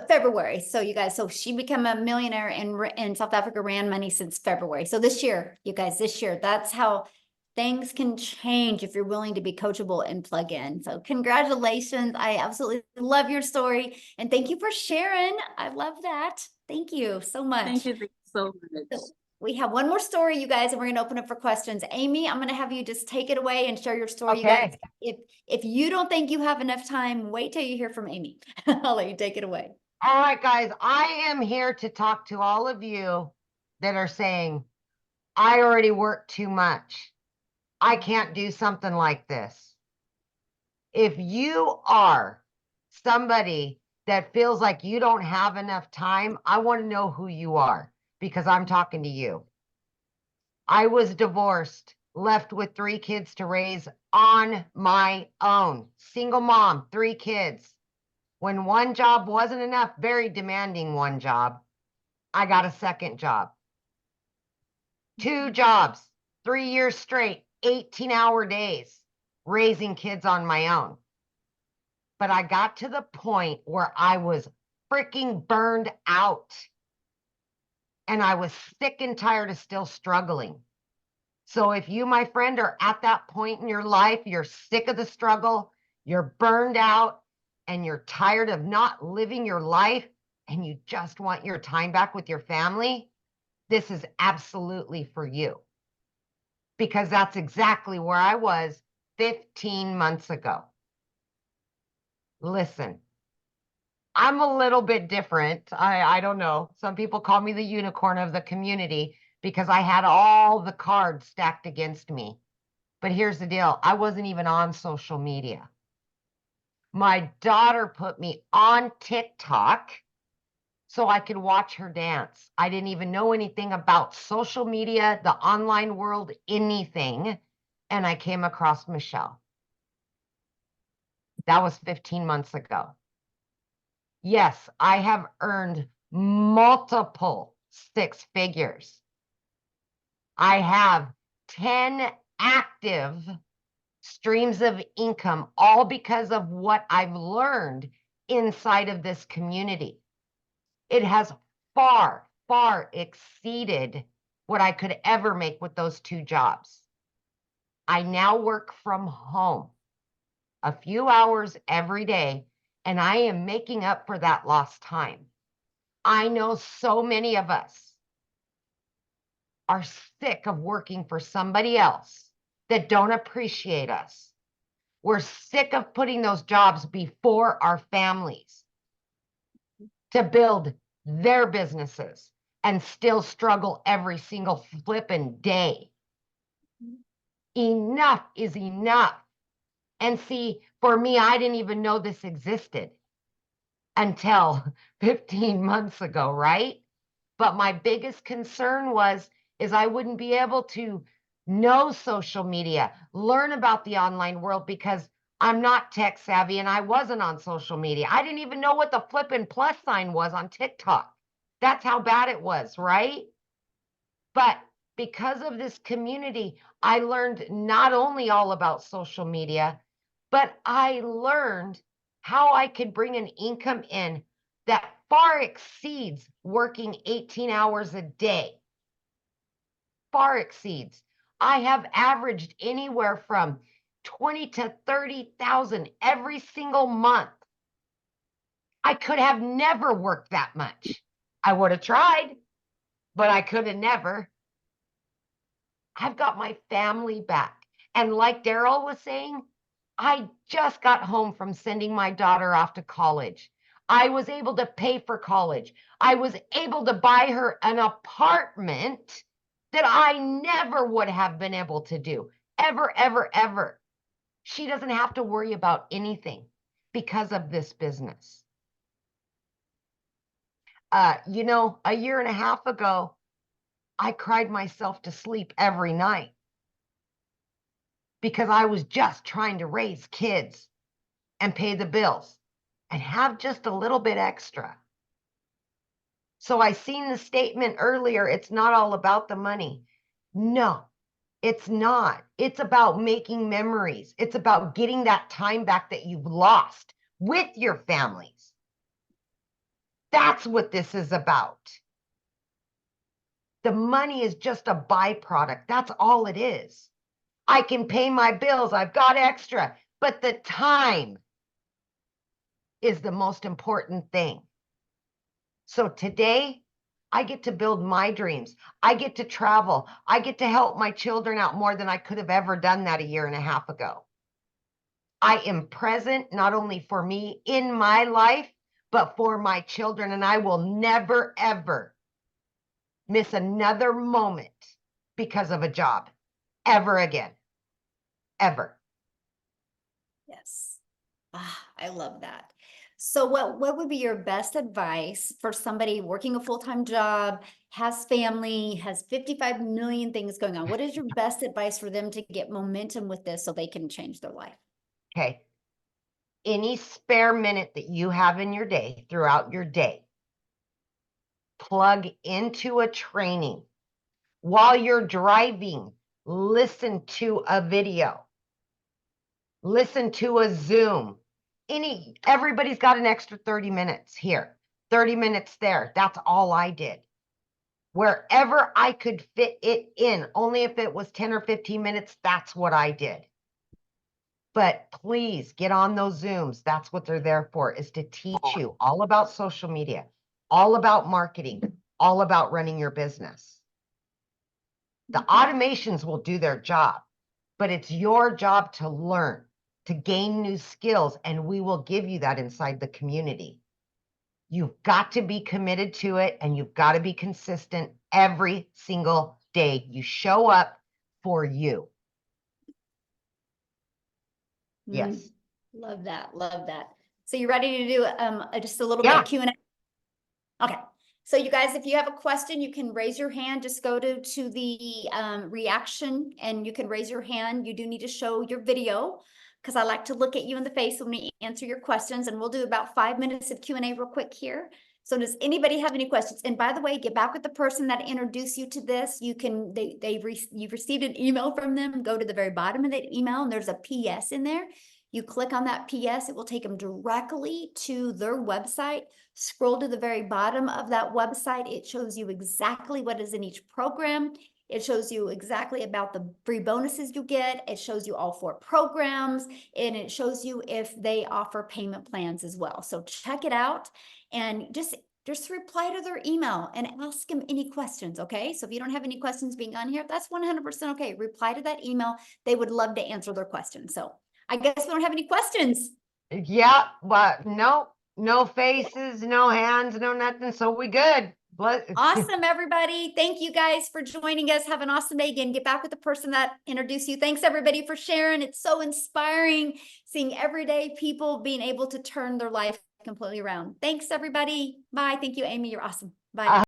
S1: February. So you guys, so she became a millionaire in South Africa, ran money since February. So this year, you guys, this year, that's how things can change if you're willing to be coachable and plug in. So congratulations. I absolutely love your story. And thank you for sharing. I love that. Thank you so much.
S10: Thank you so much.
S1: So we have one more story, you guys, and we're going to open up for questions. Amy, I'm going to have you just take it away and share your story. You guys, if you don't think you have enough time, wait till you hear from Amy. I'll let you take it away.
S11: All right, guys, I am here to talk to all of you that are saying, I already work too much. I can't do something like this. If you are somebody that feels like you don't have enough time, I want to know who you are, because I'm talking to you. I was divorced, left with 3 kids to raise on my own. Single mom, 3 kids. When one job wasn't enough, very demanding one job, I got a second job. 2 jobs, 3 years straight, 18-hour days, raising kids on my own. But I got to the point where I was freaking burned out. And I was sick and tired of still struggling. So if you, my friend, are at that point in your life, you're sick of the struggle, you're burned out, and you're tired of not living your life, and you just want your time back with your family, this is absolutely for you. Because that's exactly where I was 15 months ago. Listen, I'm a little bit different. I don't know. Some people call me the unicorn of the community because I had all the cards stacked against me. But here's the deal. I wasn't even on social media. My daughter put me on TikTok so I could watch her dance. I didn't even know anything about social media, the online world, anything. And I came across Michele. That was 15 months ago. Yes, I have earned multiple 6 figures. I have 10 active streams of income, all because of what I've learned inside of this community. It has far, far exceeded what I could ever make with those 2 jobs. I now work from home a few hours every day, and I am making up for that lost time. I know so many of us are sick of working for somebody else that don't appreciate us. We're sick of putting those jobs before our families to build their businesses and still struggle every single flipping day. Enough is enough. And see, for me, I didn't even know this existed until 15 months ago, right? But my biggest concern is I wouldn't be able to know social media, learn about the online world, because I'm not tech savvy and I wasn't on social media. I didn't even know what the flipping plus sign was on TikTok. That's how bad it was, right? But because of this community, I learned not only all about social media, but I learned how I could bring an income in that far exceeds working 18 hours a day. Far exceeds. I have averaged anywhere from 20 to 30,000 every single month. I could have never worked that much. I would have tried, but I could have never. I've got my family back. And like Daryl was saying, I just got home from sending my daughter off to college. I was able to pay for college. I was able to buy her an apartment that I never would have been able to do. Ever, ever, ever. She doesn't have to worry about anything because of this business. You know, a year and a half ago, I cried myself to sleep every night because I was just trying to raise kids and pay the bills and have just a little bit extra. So I seen the statement earlier, it's not all about the money. No, It's not. It's about making memories. It's about getting that time back that you've lost with your families. That's what this is about. The money is just a byproduct. That's all it is. I can pay my bills. I've got extra, but the time is the most important thing. So today, I get to build my dreams. I get to travel. I get to help my children out more than I could have ever done that a year and a half ago. I am present not only for me in my life, but for my children. And I will never, ever miss another moment because of a job ever again. Ever.
S1: Yes. Ah, I love that. So what would be your best advice for somebody working a full-time job, has family, has 55 million things going on? What is your best advice for them to get momentum with this so they can change their life?
S11: Okay. Any spare minute that you have in your day, throughout your day, plug into a training. While you're driving, listen to a video. Listen to a Zoom. Everybody's got an extra 30 minutes here, 30 minutes there. That's all I did. Wherever I could fit it in, only if it was 10 or 15 minutes, that's what I did. But please get on those Zooms. That's what they're there for, is to teach you all about social media, all about marketing, all about running your business. The automations will do their job, but it's your job to learn, to gain new skills, and we will give you that inside the community. You've got to be committed to it, and you've got to be consistent every single day. You show up for you. Yes.
S1: Love that. Love that. So you ready to do just a little bit
S11: Yeah.
S1: of Q&A? Okay. So you guys, if you have a question, you can raise your hand. Just go to the reaction and you can raise your hand. You do need to show your video because I like to look at you in the face when we answer your questions, and we'll do about 5 minutes of Q&A real quick here. So does anybody have any questions? And by the way, get back with the person that introduced you to this. You can, you've received an email from them. Go to the very bottom of that email and there's a PS in there. You click on that PS, it will take them directly to their website. Scroll to the very bottom of that website. It shows you exactly what is in each program. It shows you exactly about the free bonuses you get. It shows you all 4 programs, and it shows you if they offer payment plans as well. So check it out and just reply to their email and ask them any questions, okay? So if you don't have any questions being on here, that's 100% okay. Reply to that email. They would love to answer their questions. So I guess we don't have any questions.
S11: Yeah, but no faces, no hands, no nothing. So we good.
S1: Awesome, everybody. Thank you guys for joining us. Have an awesome day. Again, get back with the person that introduced you. Thanks everybody for sharing. It's so inspiring seeing everyday people being able to turn their life completely around. Thanks everybody. Bye. Thank you, Amy. You're awesome. Bye.